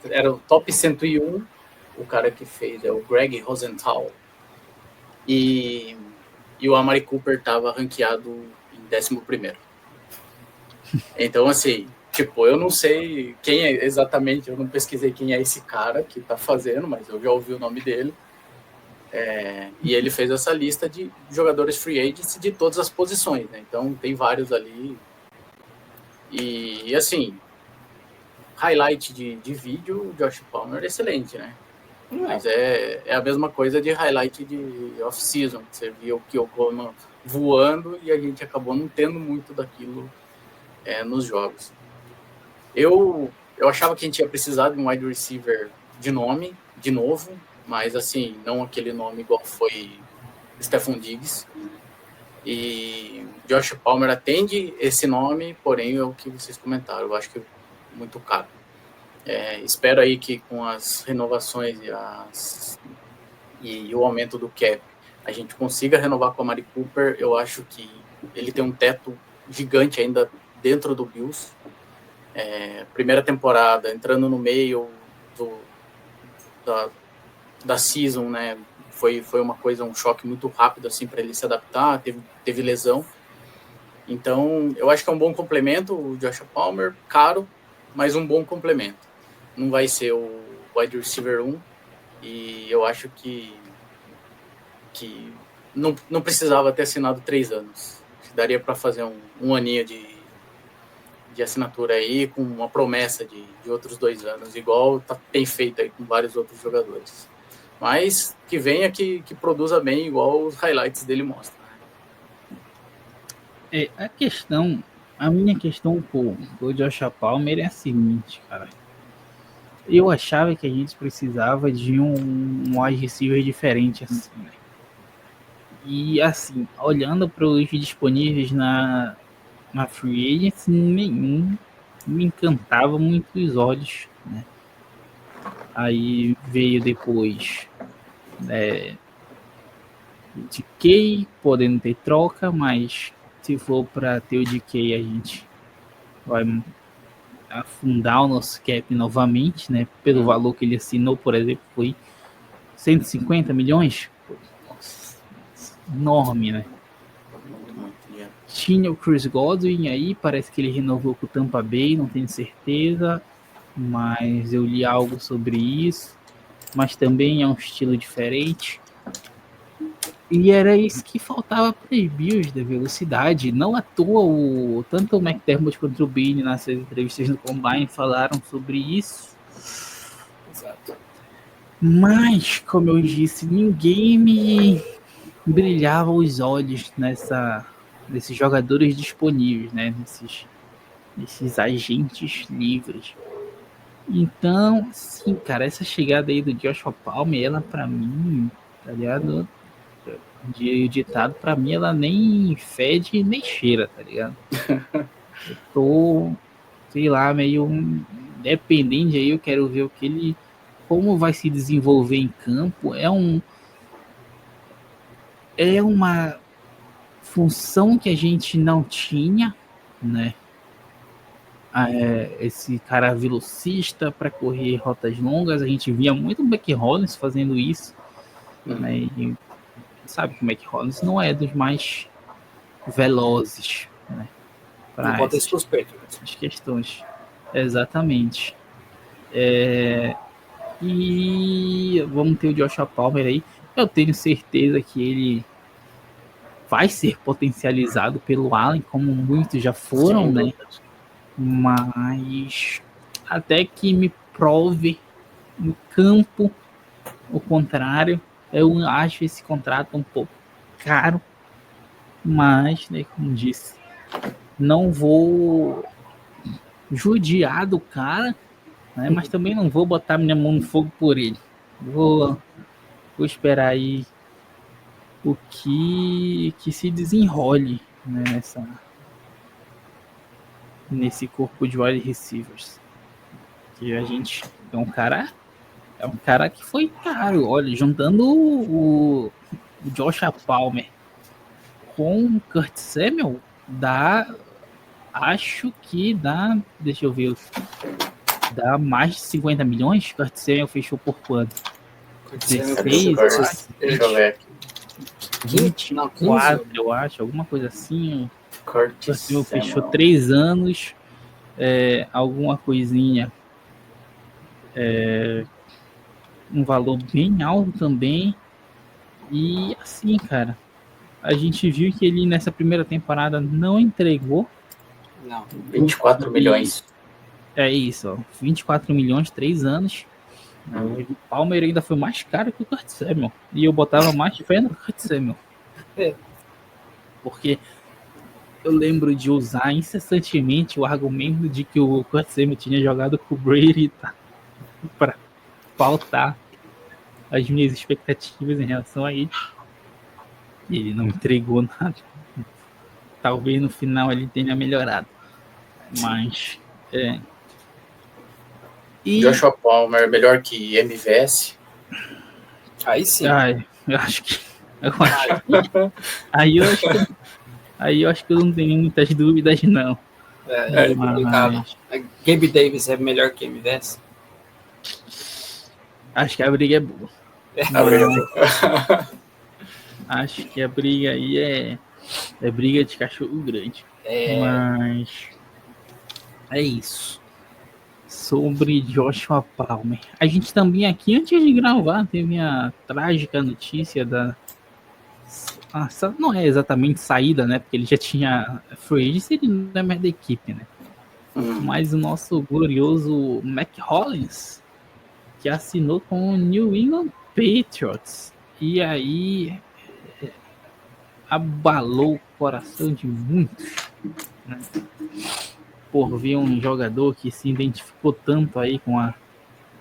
Era o top 101, o cara que fez é o Greg Rosenthal, e o Amari Cooper estava ranqueado em 11º. Então, assim, tipo, eu não sei quem é exatamente, eu não pesquisei quem é esse cara que tá fazendo, mas eu já ouvi o nome dele. E ele fez essa lista de jogadores free agents de todas as posições, né? Então, tem vários ali. E assim, highlight de vídeo, o Josh Palmer é excelente, né? Mas é a mesma coisa de highlight de off-season. Você viu o Kiyokono voando e a gente acabou não tendo muito daquilo nos jogos. Eu achava que a gente ia precisar de um wide receiver de nome, de novo, mas assim, não aquele nome igual foi Stephon Diggs. E Josh Palmer atende esse nome, porém é o que vocês comentaram, eu acho que é muito caro. Espero aí que com as renovações e o aumento do cap, a gente consiga renovar com a Amari Cooper. Eu acho que ele tem um teto gigante ainda dentro do Bills. Primeira temporada, entrando no meio da season, né? Foi um choque muito rápido assim para ele se adaptar, teve lesão. Então, eu acho que é um bom complemento o Josh Palmer, caro, mas um bom complemento. Não vai ser o wide receiver 1, e eu acho que não precisava ter assinado 3 anos. Daria para fazer um aninho de assinatura aí, com uma promessa de outros 2 anos, igual tem feito aí com vários outros jogadores. Mas que venha que produza bem, igual os highlights dele mostram. A minha questão com o Josh Palmer é a seguinte, cara. Eu achava que a gente precisava de um wide receiver diferente, assim, né? E, assim, olhando para os disponíveis na Free Agents, nenhum me encantava muito os olhos, né? Aí veio depois DK, podendo ter troca, mas se for para ter o DK, a gente vai afundar o nosso cap novamente, né? Pelo valor que ele assinou, por exemplo, foi 150 milhões. Nossa, enorme, né? Tinha o Chris Godwin aí, parece que ele renovou com o Tampa Bay, não tenho certeza, mas eu li algo sobre isso. Mas também é um estilo diferente. E era isso que faltava para os Bills, da velocidade. Não à toa, tanto o McDermott quanto o Beane nessas entrevistas no Combine falaram sobre isso. Exato. Mas, como eu disse, ninguém me brilhava os olhos nesses jogadores disponíveis, né? Nesses agentes livres. Então, sim, cara, essa chegada aí do Joshua Palmer, ela pra mim, tá ligado? De ditado, pra mim, ela nem fede nem cheira, tá ligado? Eu tô, sei lá, meio dependente aí, eu quero ver como vai se desenvolver em campo. É uma função que a gente não tinha, né? Esse cara velocista para correr rotas longas, a gente via muito o Mack Hollins fazendo isso, né? E sabe que o Mack Hollins não é dos mais velozes, né? Para essas questões. Exatamente. E vamos ter o Joshua Palmer aí. Eu tenho certeza que ele vai ser potencializado pelo Allen, como muitos já foram, né? Mas até que me prove no campo o contrário, eu acho esse contrato um pouco caro, mas, né, como disse, não vou judiar do cara, né, mas também não vou botar minha mão no fogo por ele. Vou esperar aí o que se desenrole, né, nesse corpo de wide receivers. Que a gente é um cara que foi caro. Olha, juntando o Josh Palmer com o Kurt Samuel, acho que deixa eu ver, dá mais de 50 milhões. Kurt Samuel fechou por quanto? 16, eu acho. Deixa eu ver aqui. 24, eu acho, alguma coisa assim. Kurt Samuel fechou 3 anos, alguma coisinha, um valor bem alto também. E assim, cara, a gente viu que ele nessa primeira temporada não entregou. Não, 24 milhões. É isso, ó, 24 milhões, 3 anos. O Palmer ainda foi mais caro que o Kurt Samuel. E eu botava mais fé no Kurt Samuel. Porque eu lembro de usar incessantemente o argumento de que o Kurt Samuel tinha jogado com o Brady para pautar as minhas expectativas em relação a ele. E ele não entregou nada. Talvez no final ele tenha melhorado. Mas Joshua Palmer melhor que MVS? Aí sim. Eu acho que aí eu acho que eu não tenho muitas dúvidas, não. Mas Gabe Davis é melhor que MVS? Acho que a briga é boa. Acho que a briga aí é briga de cachorro grande. Mas é isso. Sobre Joshua Palmer. A gente também aqui, antes de gravar, teve a trágica notícia não é exatamente saída, né? Porque ele já tinha free agency, ele não é mais da equipe, né? Mas o nosso glorioso Mac Hollins, que assinou com o New England Patriots. E aí abalou o coração de muitos, né? Por ver um jogador que se identificou tanto aí com a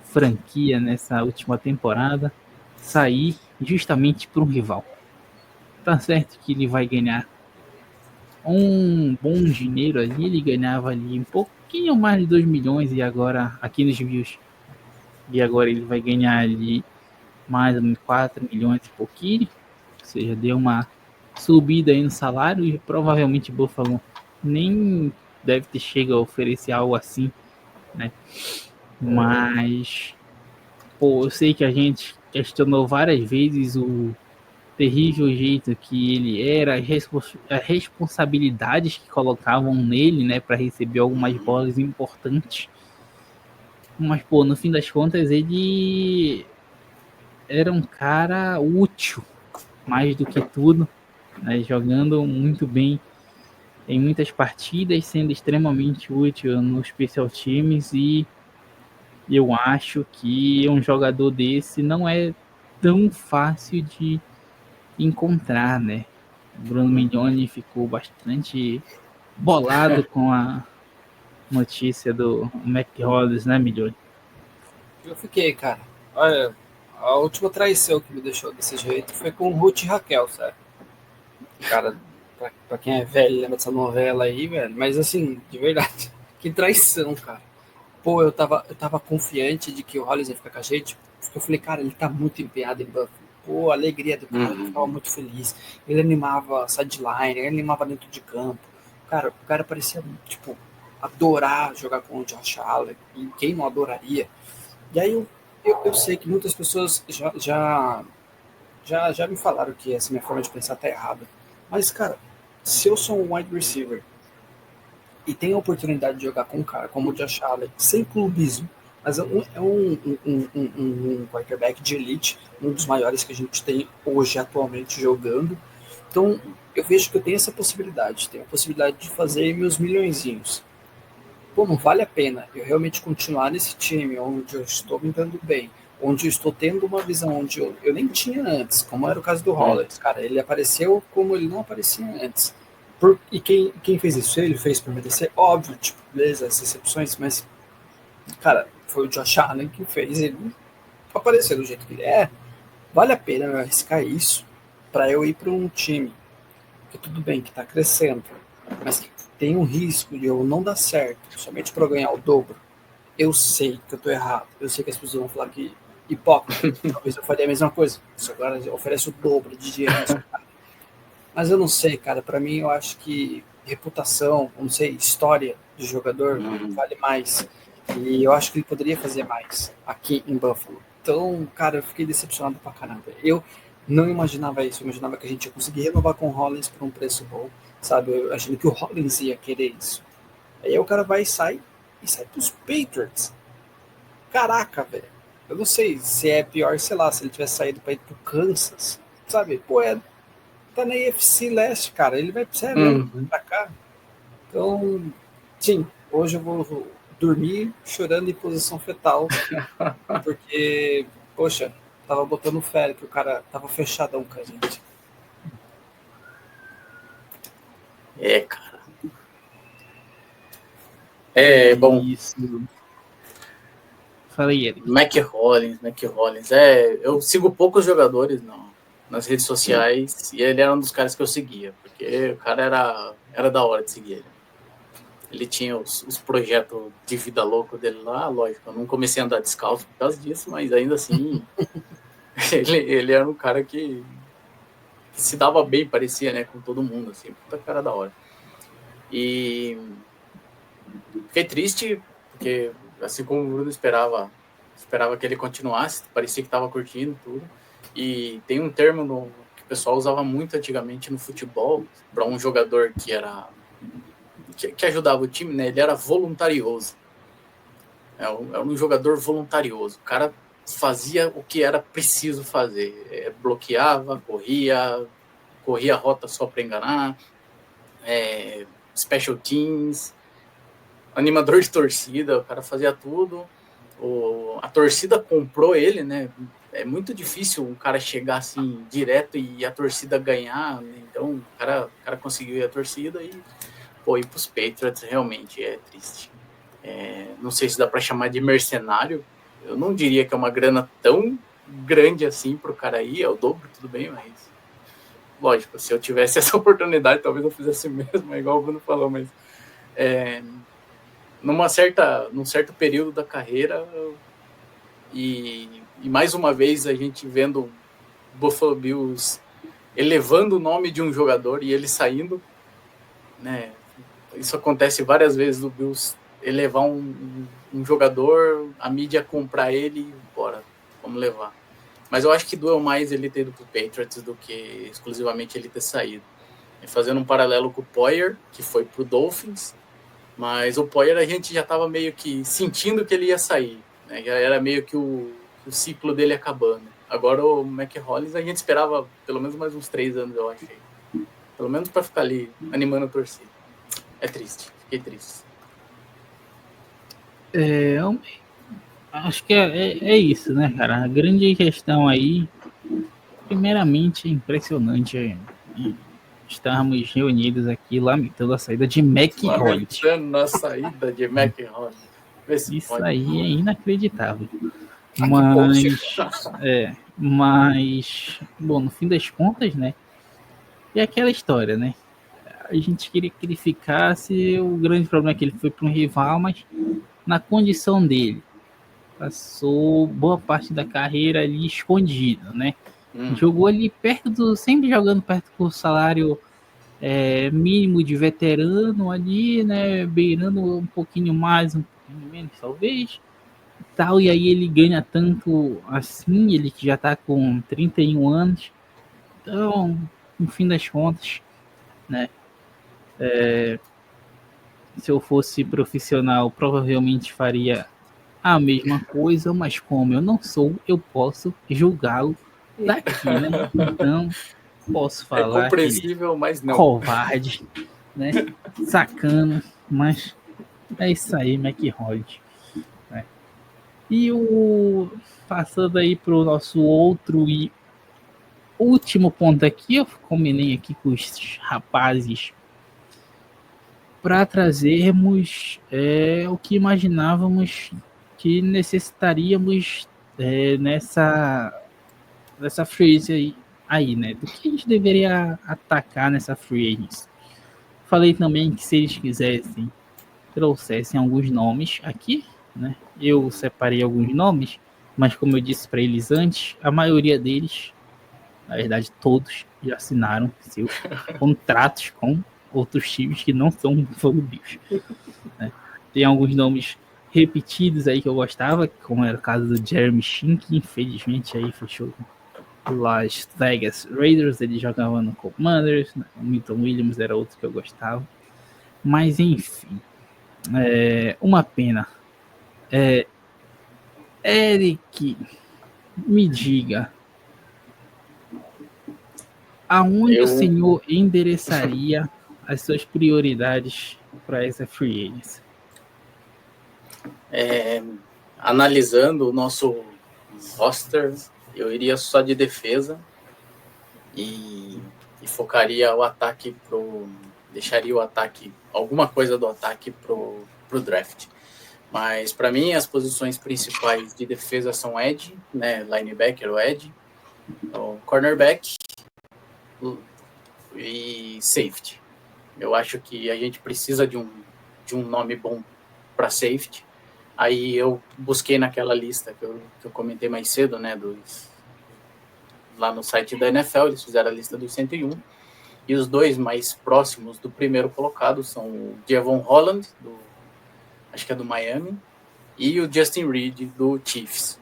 franquia nessa última temporada sair justamente para um rival. Tá certo que ele vai ganhar um bom dinheiro ali, ele ganhava ali um pouquinho mais de 2 milhões e agora aqui nos Bills, e agora ele vai ganhar ali mais ou menos 4 milhões e pouquinho, ou seja, deu uma subida aí no salário e provavelmente Buffalo nem deve ter chegado a oferecer algo assim, né? Mas, pô, eu sei que a gente questionou várias vezes o terrível jeito que ele era, as responsabilidades que colocavam nele, né, para receber algumas bolas importantes. Mas, pô, no fim das contas, ele era um cara útil, mais do que tudo, né, jogando muito bem em muitas partidas, sendo extremamente útil no special teams, e eu acho que um jogador desse não é tão fácil de encontrar, né? O Bruno Mignoni ficou bastante bolado com a notícia do Mac Hollins, né, Mignoni? Eu fiquei, cara. Olha, a última traição que me deixou desse jeito foi com o Ruth e Raquel, sabe? Cara, pra quem é velho, lembra dessa novela aí, velho. Mas assim, de verdade, que traição, cara. Pô, eu tava confiante de que o Hollins ia ficar com a gente, porque eu falei, cara, ele tá muito empenhado em Buffalo. Pô, a alegria do cara, ele ficava muito feliz. Ele animava sideline, ele animava dentro de campo. Cara, o cara parecia, tipo, adorar jogar com o Josh Allen. E quem não adoraria? E aí eu sei que muitas pessoas já me falaram que essa minha forma de pensar tá errada. Mas, cara, se eu sou um wide receiver e tenho a oportunidade de jogar com um cara como o Josh Allen, sem clubismo, mas é um quarterback de elite, um dos maiores que a gente tem hoje atualmente jogando. Então, eu vejo que eu tenho essa possibilidade, tenho a possibilidade de fazer meus milhõezinhos. Pô, não vale a pena eu realmente continuar nesse time onde eu estou me dando bem, onde eu estou tendo uma visão onde eu nem tinha antes, como era o caso do Hollins, cara, ele apareceu como ele não aparecia antes. E quem fez isso? Ele fez por merecer? Óbvio, tipo, beleza, as exceções, mas, cara, foi o Josh Allen que fez ele aparecer do jeito que ele é. Vale a pena eu arriscar isso para eu ir para um time que tudo bem, que está crescendo, mas que tem um risco de eu não dar certo somente para ganhar o dobro. Eu sei que eu estou errado. Eu sei que as pessoas vão falar que hipócrita. Talvez eu faria a mesma coisa. Isso agora oferece o dobro de dinheiro. Mas eu não sei, cara. Para mim, eu acho que reputação, não sei, história de jogador vale mais. E eu acho que ele poderia fazer mais aqui em Buffalo. Então, cara, eu fiquei decepcionado pra caramba. Eu não imaginava isso. Eu imaginava que a gente ia conseguir renovar com o Hollins por um preço bom, sabe? Eu achando que o Hollins ia querer isso. Aí o cara vai e sai pros Patriots. Caraca, velho. Eu não sei se é pior, sei lá, se ele tivesse saído pra ir pro Kansas, sabe? Pô, tá na AFC Leste, cara. Ele vai pra cá. Então, sim, hoje eu vou dormir chorando em posição fetal, porque, poxa, tava botando fé que o cara tava fechadão com a gente. É, cara. Bom. Isso. Falei ele. Mac Hollins. Eu sigo poucos jogadores nas redes sociais e ele era um dos caras que eu seguia, porque o cara era da hora de seguir ele. Ele tinha os projetos de vida louco dele lá, lógico. Eu não comecei a andar descalço por causa disso, mas ainda assim, ele era um cara que se dava bem, parecia, né, com todo mundo, assim, puta cara da hora. E fiquei triste, porque assim como o Bruno esperava que ele continuasse, parecia que estava curtindo tudo. E tem um termo que o pessoal usava muito antigamente no futebol, para um jogador que ajudava o time, né? Ele era voluntarioso. Era um jogador voluntarioso. O cara fazia o que era preciso fazer. Bloqueava, corria, corria a rota só para enganar, special teams, animador de torcida, o cara fazia tudo. A torcida comprou ele, né? É muito difícil um cara chegar assim direto e a torcida ganhar, né? Então o cara conseguiu ir a torcida e ir para os Patriots realmente é triste. Não sei se dá para chamar de mercenário, eu não diria que é uma grana tão grande assim para o cara ir, é o dobro, tudo bem, mas lógico, se eu tivesse essa oportunidade talvez eu fizesse mesmo, igual o Bruno falou, mas num certo período da carreira e mais uma vez a gente vendo o Buffalo Bills elevando o nome de um jogador e ele saindo, né? Isso acontece várias vezes do Bills elevar um jogador, a mídia comprar ele e bora, vamos levar. Mas eu acho que doeu mais ele ter ido pro Patriots do que exclusivamente ele ter saído. E fazendo um paralelo com o Poyer, que foi pro Dolphins, mas o Poyer a gente já estava meio que sentindo que ele ia sair, né? Já era meio que o ciclo dele acabando. Agora o McHollins a gente esperava pelo menos mais uns 3 anos, eu achei. Pelo menos para ficar ali animando a torcida. É triste, fiquei triste. Acho que é isso, né, cara? A grande questão aí, primeiramente, é impressionante estarmos reunidos aqui lamentando a saída de McHollins. Lamentando a saída de McHollins. Isso aí é inacreditável. Mas, bom, no fim das contas, né? É aquela história, né? A gente queria que ele ficasse, o grande problema é que ele foi para um rival, mas na condição dele, passou boa parte da carreira ali escondido, né? Jogou ali sempre jogando perto do salário mínimo de veterano ali, né? Beirando um pouquinho mais, um pouquinho menos, talvez. Tal, e aí ele ganha tanto assim, ele que já tá com 31 anos. Então, no fim das contas, né? Se eu fosse profissional, provavelmente faria a mesma coisa, mas como eu não sou, eu posso julgá-lo daqui, né? Então, posso falar compreensível, mas não. Covarde, né? Sacana, mas é isso aí, McHollins. Né? E passando aí pro nosso outro e último ponto aqui, eu combinei aqui com os rapazes para trazermos o que imaginávamos que necessitaríamos nessa free aí, né? Do que a gente deveria atacar nessa free agency. Falei também que se eles quisessem, trouxessem alguns nomes aqui, né? Eu separei alguns nomes, mas como eu disse para eles antes, a maioria deles, na verdade todos, já assinaram seus contratos com outros times que não são Buffalo Bills. Né? Tem alguns nomes repetidos aí que eu gostava, como era o caso do Jeremy Chinn, que infelizmente aí fechou Las Vegas Raiders, ele jogava no Commanders, né? O Milton Williams era outro que eu gostava. Mas enfim, uma pena. Eric, me diga, aonde o senhor endereçaria as suas prioridades para essa free agency? Analisando o nosso roster, eu iria só de defesa e focaria o ataque deixaria o ataque, alguma coisa do ataque pro draft. Mas para mim as posições principais de defesa são edge, né, linebacker ou edge, o cornerback e safety. Eu acho que a gente precisa de um nome bom para safety. Aí eu busquei naquela lista que eu comentei mais cedo, né, lá no site da NFL, eles fizeram a lista dos 101, e os dois mais próximos do primeiro colocado são o Javon Holland, acho que é do Miami, e o Justin Reed, do Chiefs.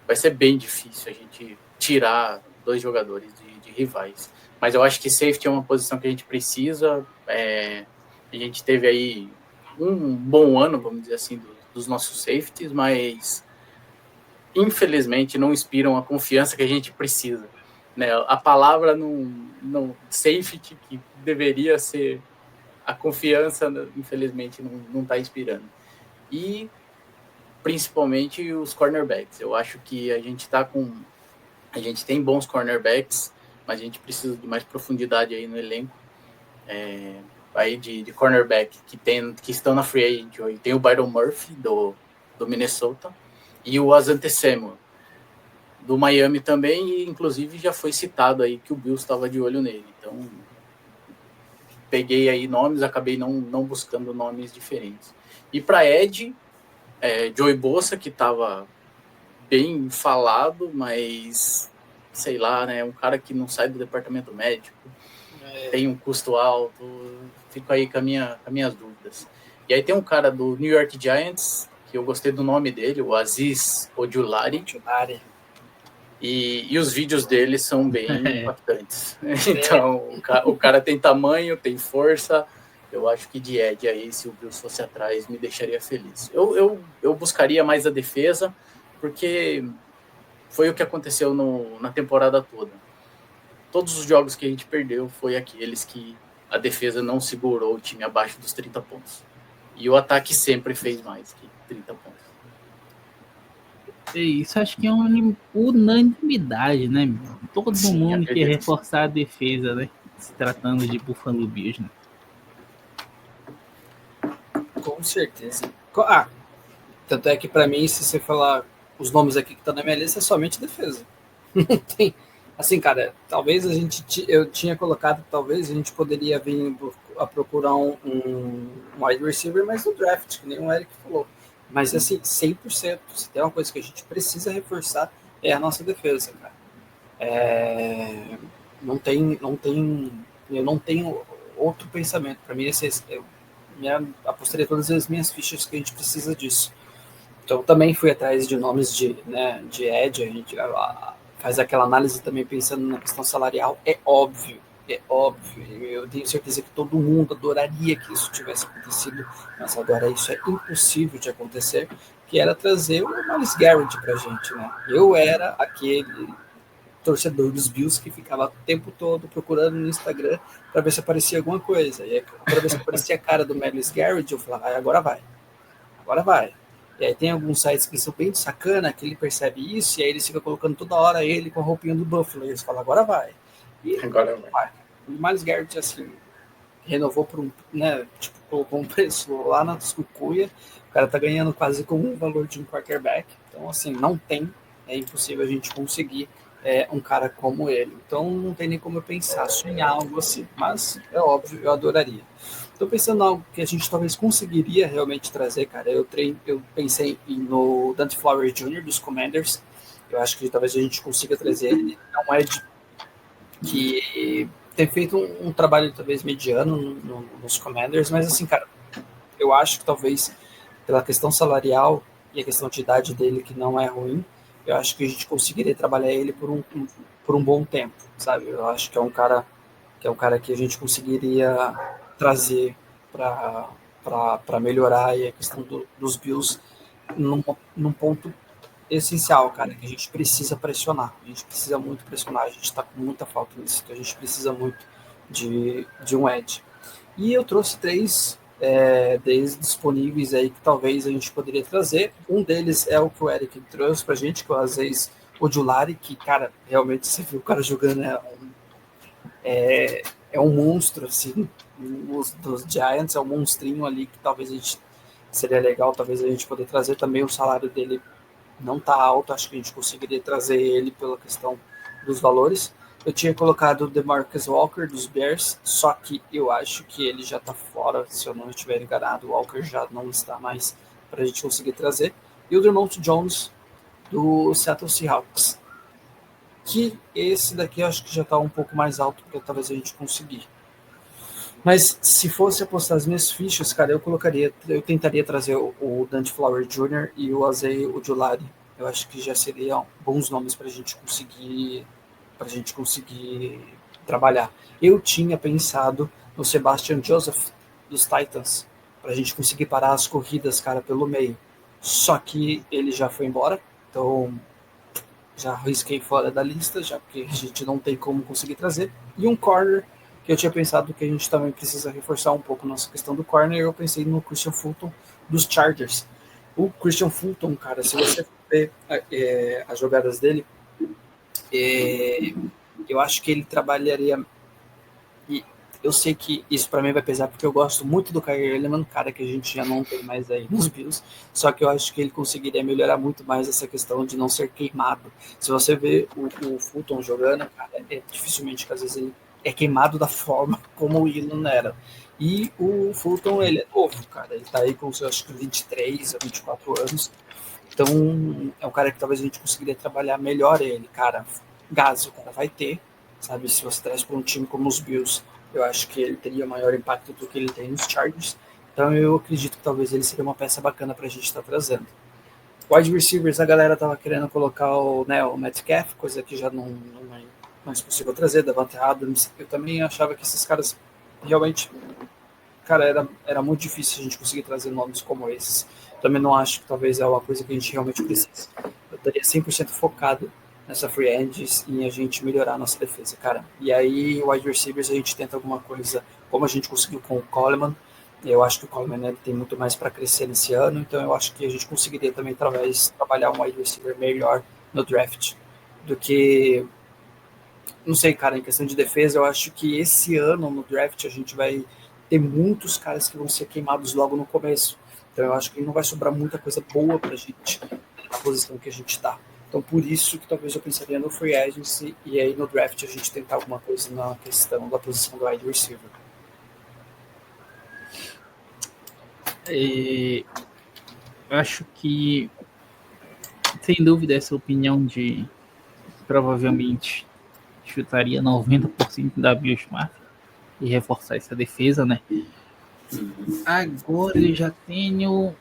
Vai ser bem difícil a gente tirar 2 jogadores de rivais. Mas eu acho que safety é uma posição que a gente precisa. A gente teve aí um bom ano, vamos dizer assim, dos nossos safeties, mas infelizmente não inspiram a confiança que a gente precisa. né? A palavra não safety, que deveria ser a confiança, infelizmente, não está inspirando. E principalmente os cornerbacks. Eu acho que a gente tem bons cornerbacks, mas a gente precisa de mais profundidade aí no elenco. Aí de cornerback que estão na free agent hoje. Tem o Byron Murphy do Minnesota e o Asante Samuel do Miami também, e inclusive já foi citado aí que o Bills estava de olho nele. Então peguei aí nomes, acabei não buscando nomes diferentes. E para Ed, Joey Bosa, que estava bem falado, mas sei lá, né, um cara que não sai do departamento médico, tem um custo alto, fico aí com as minhas dúvidas. E aí tem um cara do New York Giants, que eu gostei do nome dele, o Azeez Ojulari. E os vídeos dele são bem impactantes. Então, o cara tem tamanho, tem força. Eu acho que de Ed aí, se o Bills fosse atrás, me deixaria feliz. Eu buscaria mais a defesa, porque foi o que aconteceu na temporada toda. Todos os jogos que a gente perdeu foi aqueles que a defesa não segurou o time abaixo dos 30 pontos. E o ataque sempre fez mais que 30 pontos. Isso acho que é uma unanimidade, né, meu? Todo mundo quer reforçar a defesa, né? Se tratando de Buffalo Bills, né? Com certeza. Tanto é que para mim, se você falar os nomes aqui que estão na minha lista, é somente defesa. Não tem. Assim, cara, talvez eu tinha colocado, talvez a gente poderia vir a procurar um wide receiver, mas no draft, que nem o Eric falou. Mas assim, 100%, se tem uma coisa que a gente precisa reforçar, é a nossa defesa, cara. Eu não tenho outro pensamento. Para mim, eu apostaria todas as minhas fichas que a gente precisa disso. Então, também fui atrás de nomes de Ed, a gente faz aquela análise também pensando na questão salarial. É óbvio. Eu tenho certeza que todo mundo adoraria que isso tivesse acontecido, mas agora isso é impossível de acontecer, que era trazer o Myles Garrett pra gente, né? Eu era aquele torcedor dos Bills que ficava o tempo todo procurando no Instagram para ver se aparecia alguma coisa. E aí, para ver se aparecia a cara do Myles Garrett, eu falava, agora vai. E aí tem alguns sites que são bem de sacana, que ele percebe isso, e aí eles ficam colocando toda hora ele com a roupinha do Buffalo, e eles falam, agora vai. E agora vai. O Myles Garrett, assim, renovou por colocou um preço lá na Sucuia, o cara tá ganhando quase como o valor de um quarterback, então, assim, é impossível a gente conseguir um cara como ele. Então, não tem nem como eu pensar, sonhar algo assim, mas é óbvio, eu adoraria. Estou pensando em algo que a gente talvez conseguiria realmente trazer, cara. Eu pensei no Dante Flowers Jr. dos Commanders. Eu acho que talvez a gente consiga trazer ele. É um edge que tem feito um trabalho talvez mediano nos Commanders, mas assim, cara, eu acho que talvez pela questão salarial e a questão de idade dele, que não é ruim, eu acho que a gente conseguiria trabalhar ele por um bom tempo, sabe? Eu acho que é um cara que a gente conseguiria trazer para melhorar aí a questão dos Bills num ponto essencial, cara, que a gente precisa pressionar. A gente precisa muito pressionar, a gente está com muita falta nisso, que a gente precisa muito de um edge. E eu trouxe 3 deles disponíveis aí que talvez a gente poderia trazer. Um deles é o que o Eric trouxe pra gente, que é o Azeez Ojulari, que, cara, realmente você viu o cara jogando, é um monstro, assim, dos Giants, é um monstrinho ali que talvez a gente seria legal, talvez a gente poder trazer também. O salário dele não tá alto, acho que a gente conseguiria trazer ele pela questão dos valores. Eu tinha colocado o DeMarcus Walker dos Bears, só que eu acho que ele já tá fora, se eu não estiver enganado, o Walker já não está mais para a gente conseguir trazer. E o Dre'Mont Jones do Seattle Seahawks, que esse daqui eu acho que já está um pouco mais alto para talvez a gente conseguir. Mas se fosse apostar as minhas fichas, cara, eu tentaria trazer o Dante Flower Jr. e o Azeez Ojulari. Eu acho que já seriam bons nomes para a gente conseguir trabalhar. Eu tinha pensado no Sebastian Joseph dos Titans, para a gente conseguir parar as corridas, cara, pelo meio. Só que ele já foi embora, então já risquei fora da lista, já porque a gente não tem como conseguir trazer. E um corner, que eu tinha pensado que a gente também precisa reforçar um pouco nossa questão do corner, eu pensei no Christian Fulton dos Chargers. O Christian Fulton, cara, se você ver as jogadas dele, eu acho que ele trabalharia. E eu sei que isso para mim vai pesar, porque eu gosto muito do Kyrie Element, cara que a gente já não tem mais aí nos Bills, só que eu acho que ele conseguiria melhorar muito mais essa questão de não ser queimado. Se você vê o Fulton jogando, cara, dificilmente que às vezes ele é queimado da forma como o Elon era. E o Fulton, ele é novo, cara, ele tá aí com seus, acho que 23 a 24 anos, então é um cara que talvez a gente conseguiria trabalhar melhor ele, cara. Gás o cara vai ter, sabe? Se você traz para um time como os Bills, eu acho que ele teria maior impacto do que ele tem nos Chargers. Então eu acredito que talvez ele seria uma peça bacana para a gente estar trazendo. Wide receivers, a galera tava querendo colocar o Metcalf, coisa que já não é mais possível trazer, Davante Adams. Eu também achava que esses caras realmente, cara, era muito difícil a gente conseguir trazer nomes como esses. Também não acho que talvez é uma coisa que a gente realmente precisa. Eu estaria 100% focado nessa free agents e a gente melhorar a nossa defesa, cara. E aí, wide receivers, a gente tenta alguma coisa, como a gente conseguiu com o Coleman. Eu acho que o Coleman, né, tem muito mais para crescer nesse ano, então eu acho que a gente conseguiria também trabalhar um wide receiver melhor no draft do que, não sei, cara, em questão de defesa, eu acho que esse ano no draft a gente vai ter muitos caras que vão ser queimados logo no começo. Então eu acho que não vai sobrar muita coisa boa pra gente na posição que a gente tá. Então, por isso que talvez eu pensaria no free agency e aí no draft a gente tentar alguma coisa na questão da posição do wide receiver. Eu acho que, sem dúvida, essa opinião de provavelmente chutaria 90% da Bills Mafia e reforçar essa defesa, né? Agora eu já tenho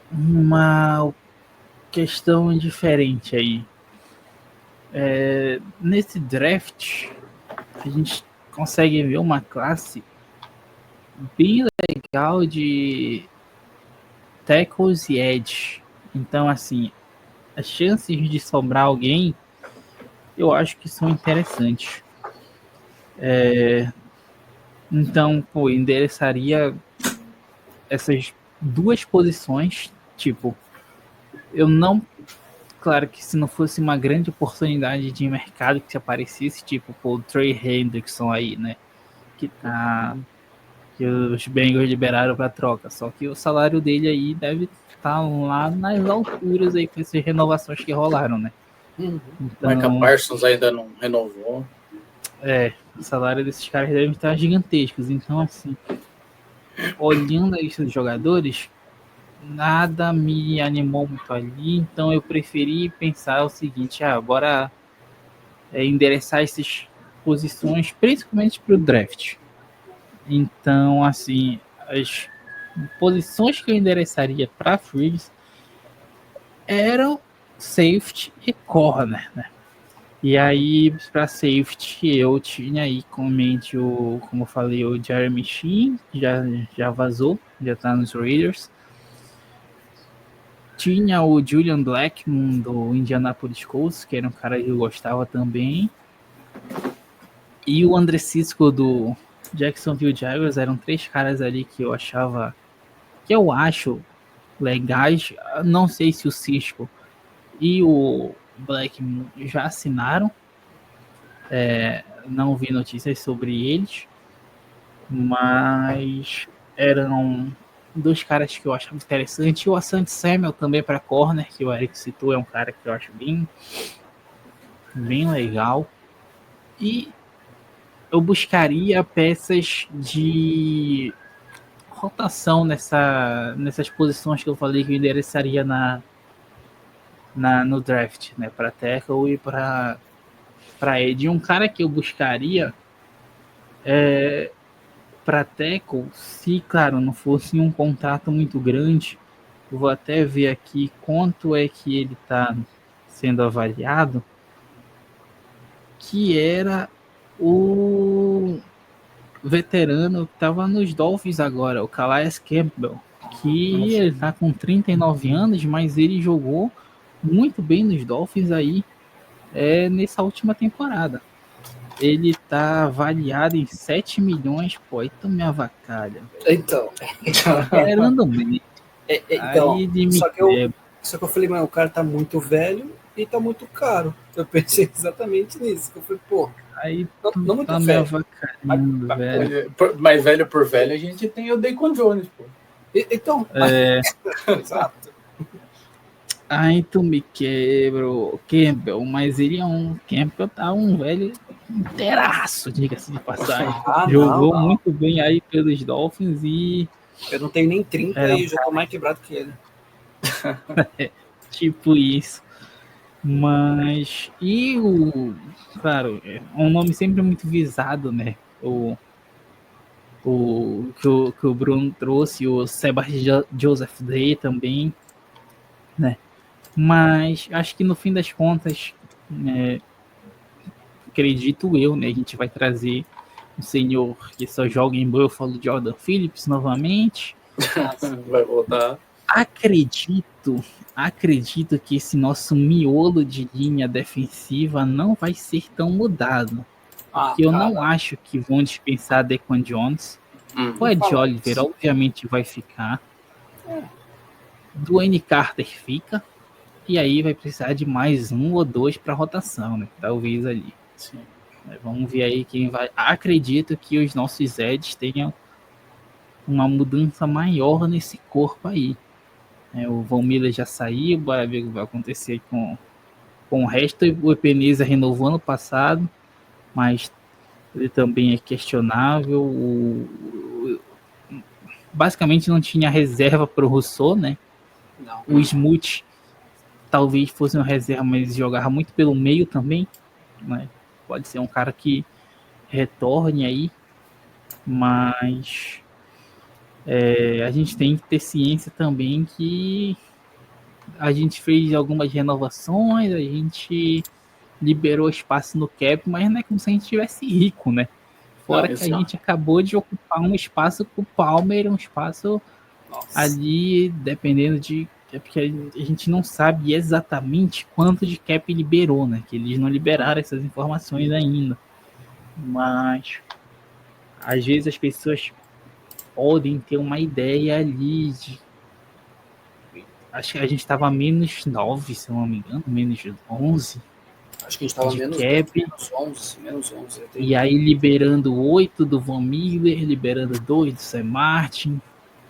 uma questão diferente aí. Nesse draft, a gente consegue ver uma classe bem legal de tackles e edge. Então, assim, as chances de sobrar alguém, eu acho que são interessantes. Então, pô, endereçaria essas duas posições. Tipo, eu não... Claro que se não fosse uma grande oportunidade de mercado que se aparecesse, tipo, pô, o Trey Hendrickson aí, né? Que os Bengals liberaram para troca. Só que o salário dele aí deve estar lá nas alturas aí com essas renovações que rolaram, né? Então, Micah Parsons ainda não renovou. O salário desses caras deve estar gigantescos. Então, assim, olhando a lista de jogadores, nada me animou muito ali. Então, eu preferi pensar o seguinte: bora endereçar essas posições, principalmente para o draft. Então, assim, as posições que eu endereçaria para frees eram safety e corner, né? E aí, para safety, eu tinha aí comente como eu falei, o Jeremy Sheen, já vazou, já tá nos Raiders. Tinha o Julian Blackmon do Indianapolis Colts, que era um cara que eu gostava também. E o André Cisco do Jacksonville Jaguars. Eram três caras ali que eu achava, que eu acho legais. Não sei se o Cisco e o Blackmon já assinaram. Não vi notícias sobre eles, mas eram dois caras que eu achava interessante. O Asante Samuel também para corner, que o Eric citou, é um cara que eu acho bem legal. E eu buscaria peças de rotação nessas posições que eu falei que eu endereçaria no draft, né, para tackle e para edge. Um cara que eu buscaria para tackle, se, claro, não fosse um contrato muito grande, eu vou até ver aqui quanto é que ele está sendo avaliado, que era o veterano que estava nos Dolphins agora, o Calais Campbell, que ele está com 39 anos, mas ele jogou muito bem nos Dolphins aí nessa última temporada. Ele tá avaliado em 7 milhões, pô, aí tu me avacalha. Então. Esperando mesmo. Então, Aí de me só que eu falei, mano, o cara tá muito velho e tá muito caro. Eu pensei exatamente nisso. Eu falei, pô, Aí não muito tá me velho. avacalhando, velho. Mais velho por velho, a gente tem o Deacon Jones, pô. Então, exato. Aí tu me quebra, o Campbell, mas ele é um Campbell, tá um velho inteiraço, diga-se de passagem. Jogou não. muito bem aí pelos Dolphins e eu não tenho nem 30 e já tô mais quebrado que ele. tipo isso. Mas e claro, é um nome sempre muito visado, né? Que o Bruno trouxe, o Sebastian Joseph Day também, né? Mas acho que no fim das contas, acredito eu, né? A gente vai trazer um senhor que só joga em Buffalo, Jordan Phillips, novamente. Vai voltar. Acredito que esse nosso miolo de linha defensiva não vai ser tão mudado. Porque eu não acho que vão dispensar Dequan Jones. O Ed Oliver, obviamente, vai ficar. Dwayne Carter fica. E aí vai precisar de mais um ou dois para rotação, né? Talvez ali. Sim. Vamos ver aí quem vai. Acredito que os nossos Eds tenham uma mudança maior nesse corpo aí. O Von Miller já saiu, bora ver o que vai acontecer com o resto. O Epeneza renovou ano passado, mas ele também é questionável. Basicamente não tinha reserva para o Rousseau, né? Não. O Smoot talvez fosse uma reserva, mas jogava muito pelo meio também, né? Pode ser um cara que retorne aí, mas a gente tem que ter ciência também que a gente fez algumas renovações, a gente liberou espaço no cap, mas não é como se a gente estivesse rico, né? Fora que a gente acabou de ocupar um espaço com o Palmer, um espaço ali, dependendo de... É porque a gente não sabe exatamente quanto de cap liberou, né? Que eles não liberaram essas informações ainda. Mas às vezes as pessoas podem ter uma ideia ali de... Acho que a gente estava menos 9, se eu não me engano, menos 11. Acho que a gente estava menos 11. E aí liberando 8 do Von Miller, liberando 2 do Sam Martin.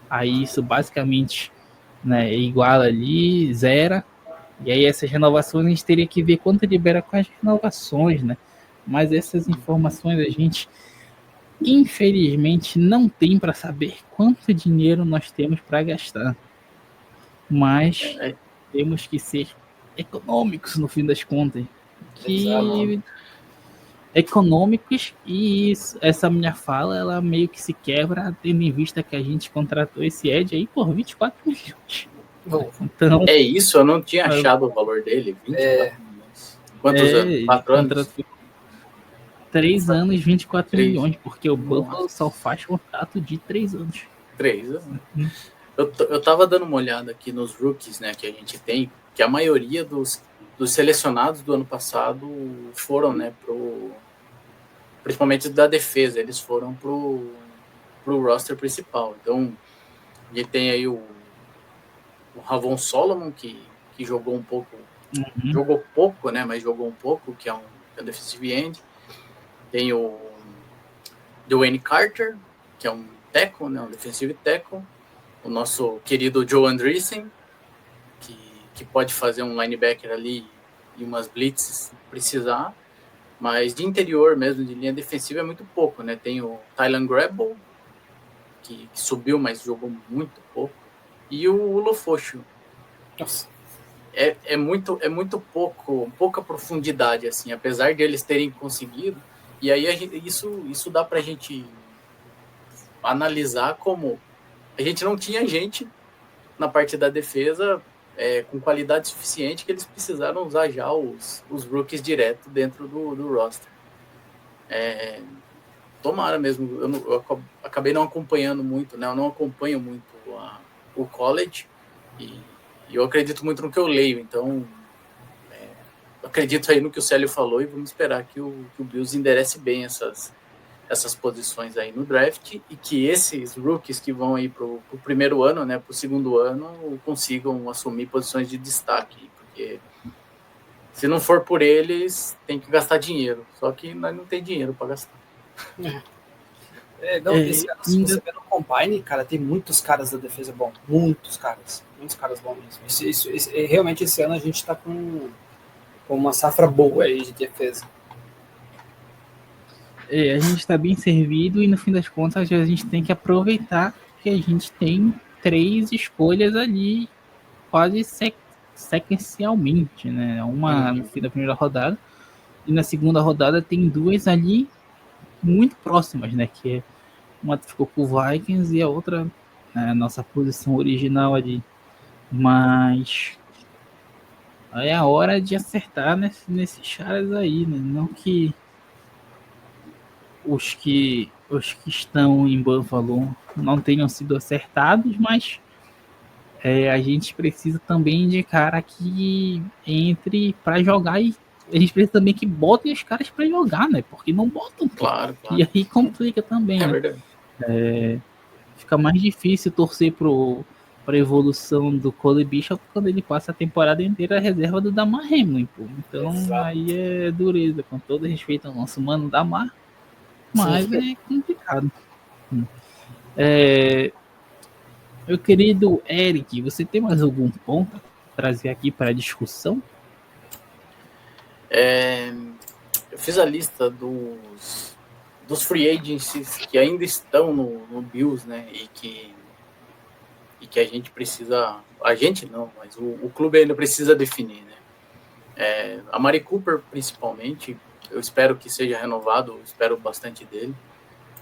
Aí isso basicamente, né, é igual ali, zero. E aí essas renovações a gente teria que ver quanto libera com as renovações, né? Mas essas informações a gente, infelizmente, não tem para saber quanto dinheiro nós temos para gastar. Mas temos que ser econômicos no fim das contas. Econômicos, e essa minha fala, ela meio que se quebra, tendo em vista que a gente contratou esse Ed aí por 24 milhões. Então, é isso, eu não tinha achado o valor dele, 24 milhões. Quantos anos? 4 anos? 3 anos, 24 milhões, porque o Buffalo só faz contrato de 3 anos. 3 anos? Eu tava dando uma olhada aqui nos rookies, né, que a gente tem, que a maioria dos selecionados do ano passado foram, né, principalmente da defesa, eles foram pro roster principal. Então, a gente tem aí o Ravon Solomon, que jogou um pouco, jogou pouco, né, mas jogou um pouco, que é um defensive end. Tem o Dwayne Carter, que é um tackle, né, um defensive tackle. O nosso querido Joe Andreessen, que pode fazer um linebacker ali e umas blitzes se precisar, mas de interior mesmo, de linha defensiva, é muito pouco, né? Tem o Tylan Grable, que subiu, mas jogou muito pouco, e o Ulofocho. Nossa. É muito pouca profundidade, assim, apesar de eles terem conseguido, e aí isso dá pra gente analisar como a gente não tinha gente na parte da defesa com qualidade suficiente, que eles precisaram usar já os rookies direto dentro do roster. Tomara mesmo, eu acabei não acompanhando muito, né? Eu não acompanho muito o college, e eu acredito muito no que eu leio, então acredito aí no que o Célio falou e vamos esperar que o Bills enderece bem essas posições aí no draft e que esses rookies que vão aí pro primeiro ano, né, pro segundo ano, consigam assumir posições de destaque, porque se não for por eles, tem que gastar dinheiro. Só que nós não tem dinheiro para gastar. Esse ano, se você vê no Combine, cara, tem muitos caras da defesa bom. Muitos caras bons mesmo. Realmente esse ano a gente tá com uma safra boa aí de defesa. A gente está bem servido e no fim das contas a gente tem que aproveitar que a gente tem 3 escolhas ali quase sequencialmente, né? Uma no fim da primeira rodada e na segunda rodada tem 2 ali muito próximas, né? Que é uma ficou com o Vikings e a outra nossa posição original ali. Mas é a hora de acertar nesses caras aí, né? Não que os que estão em Buffalo não tenham sido acertados, mas a gente precisa também de cara que entre para jogar e a gente precisa também que botem os caras para jogar, né? Porque não botam. Claro. E aí complica também, né? Verdade. Fica mais difícil torcer para a evolução do Cole Bishop quando ele passa a temporada inteira a reserva do Damar Hamlin, pô. Então Exato. Aí é dureza, com todo respeito ao nosso mano Damar. Mas Sim. É complicado. Meu querido Eric, você tem mais algum ponto a trazer aqui para a discussão? Eu fiz a lista dos free agents que ainda estão no Bills, né? E que a gente precisa... A gente não, mas o clube ainda precisa definir, né? A Mari Cooper, principalmente... Eu espero que seja renovado, eu espero bastante dele.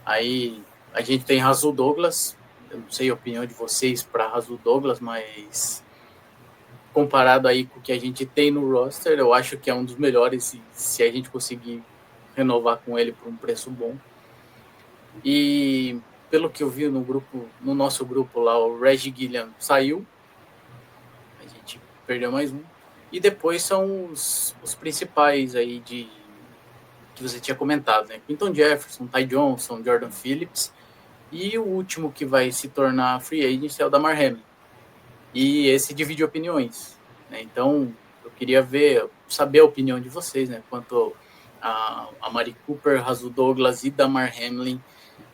Aí a gente tem Rasul Douglas, eu não sei a opinião de vocês para Rasul Douglas, mas comparado aí com o que a gente tem no roster, eu acho que é um dos melhores se a gente conseguir renovar com ele por um preço bom. E pelo que eu vi no nosso grupo lá, o Reggie Gilliam saiu, a gente perdeu mais um. E depois são os principais aí que você tinha comentado, né? Quinton Jefferson, Ty Johnson, Jordan Phillips, e o último que vai se tornar free agent é o Damar Hamlin. E esse divide opiniões, né? Então, eu queria saber a opinião de vocês, né? Quanto a Mari Cooper, Rasul Douglas e Damar Hamlin,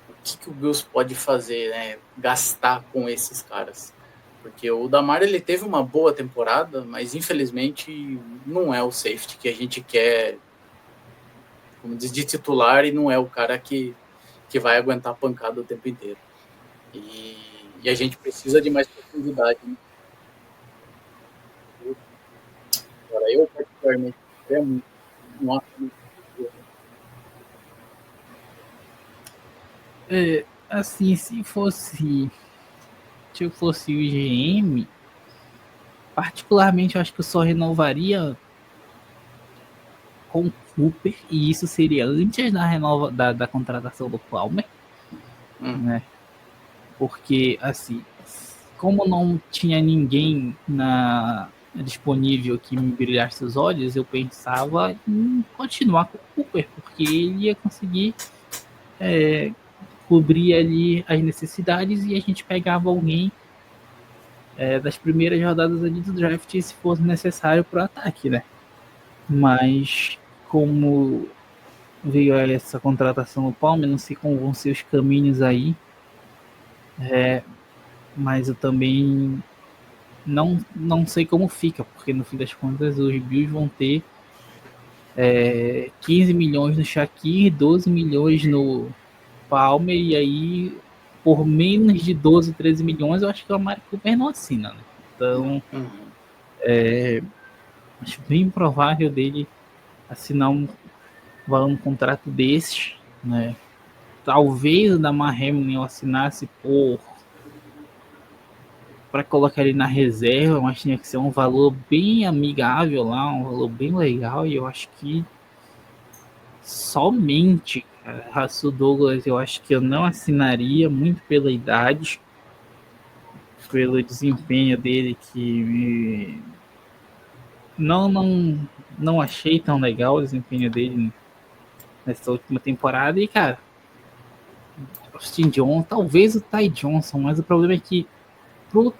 o que o Bills pode fazer, né? Gastar com esses caras. Porque o Damar, ele teve uma boa temporada, mas infelizmente não é o safety que a gente quer, como diz, de titular, e não é o cara que vai aguentar a pancada o tempo inteiro. E a gente precisa de mais profundidade. Né? Agora, eu particularmente não acho muito. Assim, se eu fosse o GM, particularmente eu acho que eu só renovaria com o Cooper, e isso seria antes da contratação do Palmer, né? Porque, assim, como não tinha ninguém disponível que me brilhasse os olhos, eu pensava em continuar com o Cooper, porque ele ia conseguir cobrir ali as necessidades e a gente pegava alguém das primeiras rodadas ali do draft se fosse necessário para o ataque, né? Mas como veio essa contratação do Palmer, não sei como vão ser os caminhos aí, mas eu também não sei como fica, porque no fim das contas os Bills vão ter 15 milhões no Shakir, 12 milhões no Palmer, e aí por menos de 12, 13 milhões eu acho que o Amari Cooper não assina, né? Então acho bem provável dele assinar um contrato desses, né? Talvez o Damar Hamlin eu assinasse para colocar ele na reserva, mas tinha que ser um valor bem amigável lá, um valor bem legal, e eu acho que somente Rasul Douglas eu acho que eu não assinaria, muito pela idade, pelo desempenho dele, que não não achei tão legal o desempenho dele nessa última temporada. E, cara, Austin Johnson, talvez o Ty Johnson, mas o problema é que pro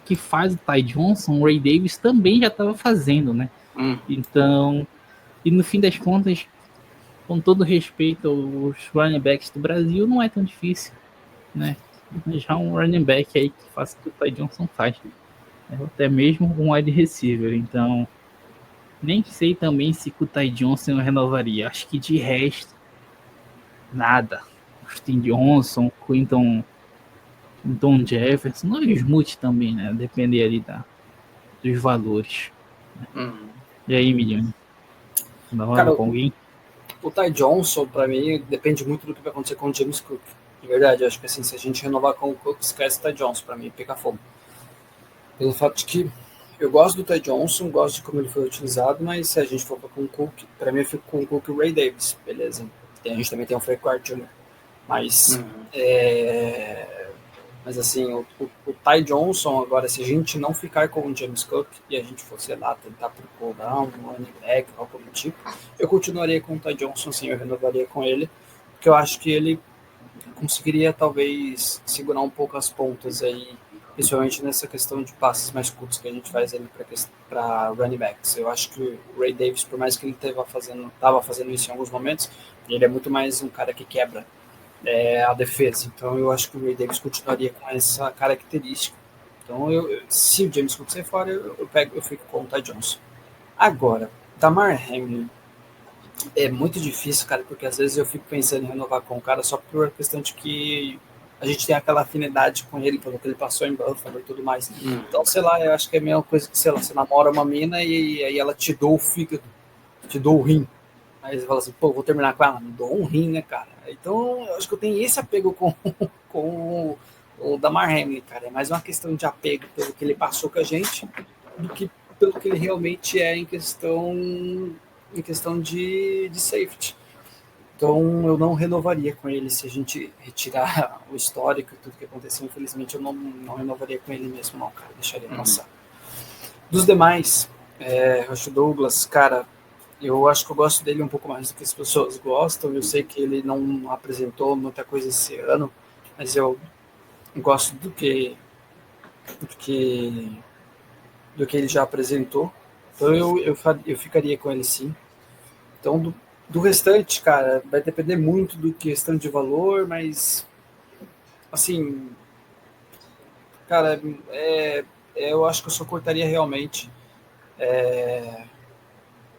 que faz o Ty Johnson, o Ray Davis também já estava fazendo, né? Então, e no fim das contas, com todo respeito aos running backs do Brasil, não é tão difícil, né? Já um running back aí que faz o que o Ty Johnson faz. Até mesmo um wide receiver. Então, nem sei também se com o Ty Johnson eu renovaria. Acho que de resto, nada. Austin Johnson, Quinton Jefferson, não, e o Smooth também, né? Depender ali dos valores. E aí, Midiane? Cara, Com alguém? o Ty Johnson, pra mim, depende muito do que vai acontecer com o James Cook. De verdade, eu acho que assim, se a gente renovar com o Cook, esquece o Ty Johnson, pra mim, pegar fogo. Pelo fato de que eu gosto do Ty Johnson, gosto de como ele foi utilizado, mas se a gente for com o Cook, pra mim eu fico com o Cook e o Ray Davis, beleza? A gente também tem o Frank Clark Jr., mas mas assim, o Ty Johnson, agora, se a gente não ficar com o James Cook e a gente for, sei lá, tentar procurar um running back, algo do tipo, eu continuaria com o Ty Johnson, sim, eu renovaria com ele, porque eu acho que ele conseguiria, talvez, segurar um pouco as pontas aí, principalmente nessa questão de passes mais curtos que a gente faz ali para running backs. Eu acho que o Ray Davis, por mais que ele estava fazendo isso em alguns momentos, ele é muito mais um cara que quebra a defesa. Então eu acho que o Ray Davis continuaria com essa característica. Então se o James Cook sair fora, eu fico com o Ty Johnson. Agora, Damar Hamlin é muito difícil, cara, porque às vezes eu fico pensando em renovar com o cara só por questão de que a gente tem aquela afinidade com ele, pelo que ele passou em Buffalo e tudo mais. Então, sei lá, eu acho que é a mesma coisa que, sei lá, você namora uma mina e aí ela te dá o fígado, te dá o rim. Aí você fala assim, pô, vou terminar com ela, me dou um rim, né, cara? Então, eu acho que eu tenho esse apego com o Damar Hamlin, cara. É mais uma questão de apego pelo que ele passou com a gente do que pelo que ele realmente é em questão de safety. Então, eu não renovaria com ele se a gente retirar o histórico e tudo que aconteceu. Infelizmente, eu não renovaria com ele mesmo, não, cara. Deixaria passar. Dos demais, Rush Douglas, cara, eu acho que eu gosto dele um pouco mais do que as pessoas gostam. Eu sei que ele não apresentou muita coisa esse ano, mas eu gosto do que ele já apresentou. Então eu ficaria com ele sim. Então do restante, cara, vai depender muito do questão de valor, mas assim, cara, eu acho que eu só cortaria realmente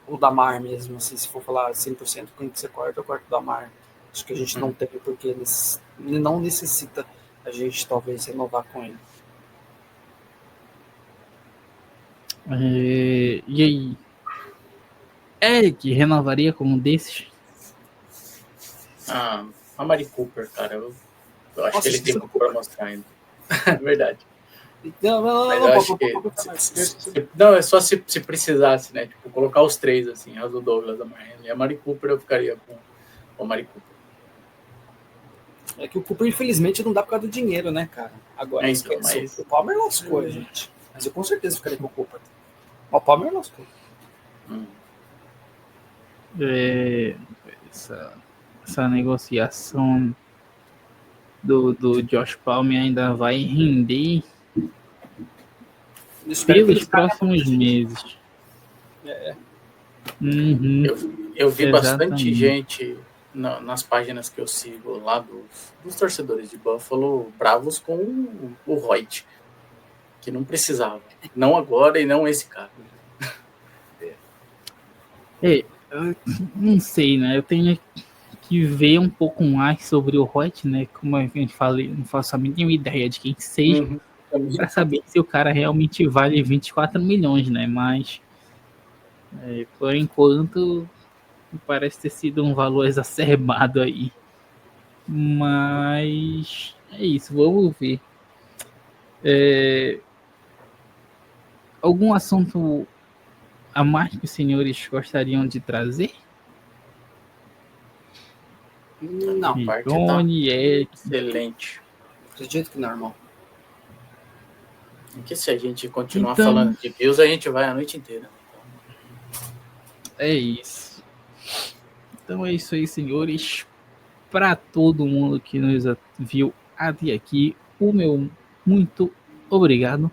o Damar mesmo, assim, se for falar 100% quem que você corta, eu corto o Damar. Acho que a gente não tem, porque ele não necessita a gente talvez renovar com ele. E aí? Eric renovaria como um desses? A Mari Cooper, cara, eu acho que ele tem pouco para mostrar ainda. É verdade. Não, não, é só se precisasse, né? Tipo, colocar os três, assim, a do Douglas, a Marlene e a Mari Cooper, eu ficaria com o Mari Cooper. É que o Cooper, infelizmente, não dá por causa do dinheiro, né, cara? Agora, então, mas... o Palmer lascou, gente. Mas eu com certeza ficaria com o Cooper. O Palmer lascou. Essa negociação do Josh Palmer ainda vai render pelos próximos meses. Eu vi bastante gente nas páginas que eu sigo lá dos torcedores de Buffalo bravos com o Hoyt, que não precisava. Não agora e não esse cara. Eu não sei, né? Eu tenho que ver um pouco mais sobre o Hoyt, né? Como a gente falei, não faço a mínima ideia de quem seja, para saber se o cara realmente vale 24 milhões, né? Mas por enquanto parece ter sido um valor exacerbado aí. Mas é isso, vamos ver. Algum assunto a mais que os senhores gostariam de trazer? Não, a parte tá Eric. Excelente. Acredito que não, irmão. Porque se a gente continuar falando de Bills, a gente vai a noite inteira. É isso. Então é isso aí, senhores. Para todo mundo que nos viu até aqui, o meu muito obrigado.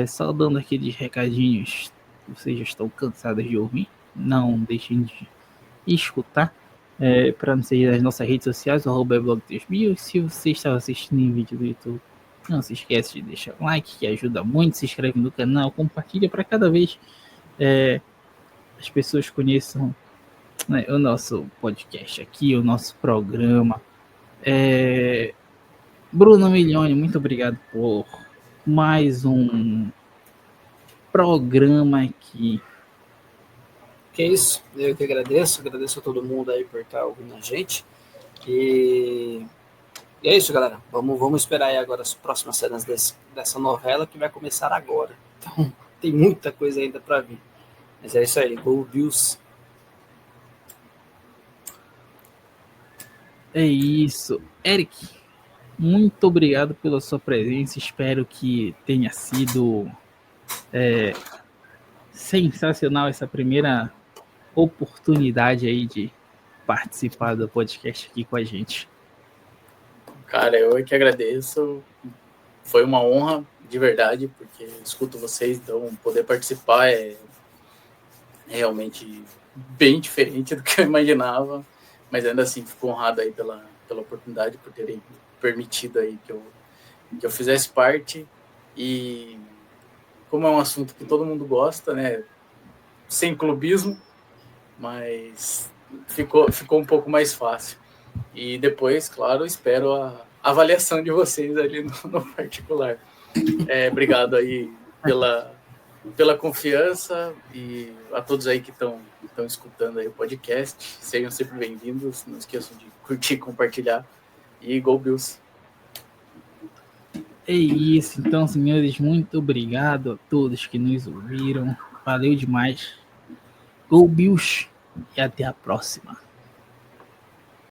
Só dando aqueles recadinhos, vocês já estão cansados de ouvir, não deixem de escutar. Para nos seguir nas nossas redes sociais, @blog3000. Se você estava assistindo em vídeo do YouTube, não se esquece de deixar um like, que ajuda muito. Se inscreve no canal, compartilha para cada vez as pessoas conheçam, né, o nosso podcast aqui, o nosso programa. Bruno Milione, muito obrigado por mais um programa aqui. Que é isso, eu que agradeço a todo mundo aí por estar ouvindo a gente. E é isso, galera. Vamos esperar aí agora as próximas cenas dessa novela que vai começar agora. Então, tem muita coisa ainda para vir. Mas é isso aí, Go Bills. É isso. Eric, muito obrigado pela sua presença. Espero que tenha sido sensacional essa primeira oportunidade aí de participar do podcast aqui com a gente. Cara, eu que agradeço. Foi uma honra, de verdade, porque escuto vocês, então poder participar é realmente bem diferente do que eu imaginava, mas ainda assim fico honrado aí pela oportunidade, por terem permitido aí que eu fizesse parte. E como é um assunto que todo mundo gosta, né, sem clubismo, mas ficou um pouco mais fácil. E depois, claro, espero a avaliação de vocês ali no particular. Obrigado aí pela confiança, e a todos aí que estão escutando aí o podcast, sejam sempre bem-vindos, não esqueçam de curtir, compartilhar, e Go Bills! É isso, então, senhores, muito obrigado a todos que nos ouviram, valeu demais, Go Bills, e até a próxima.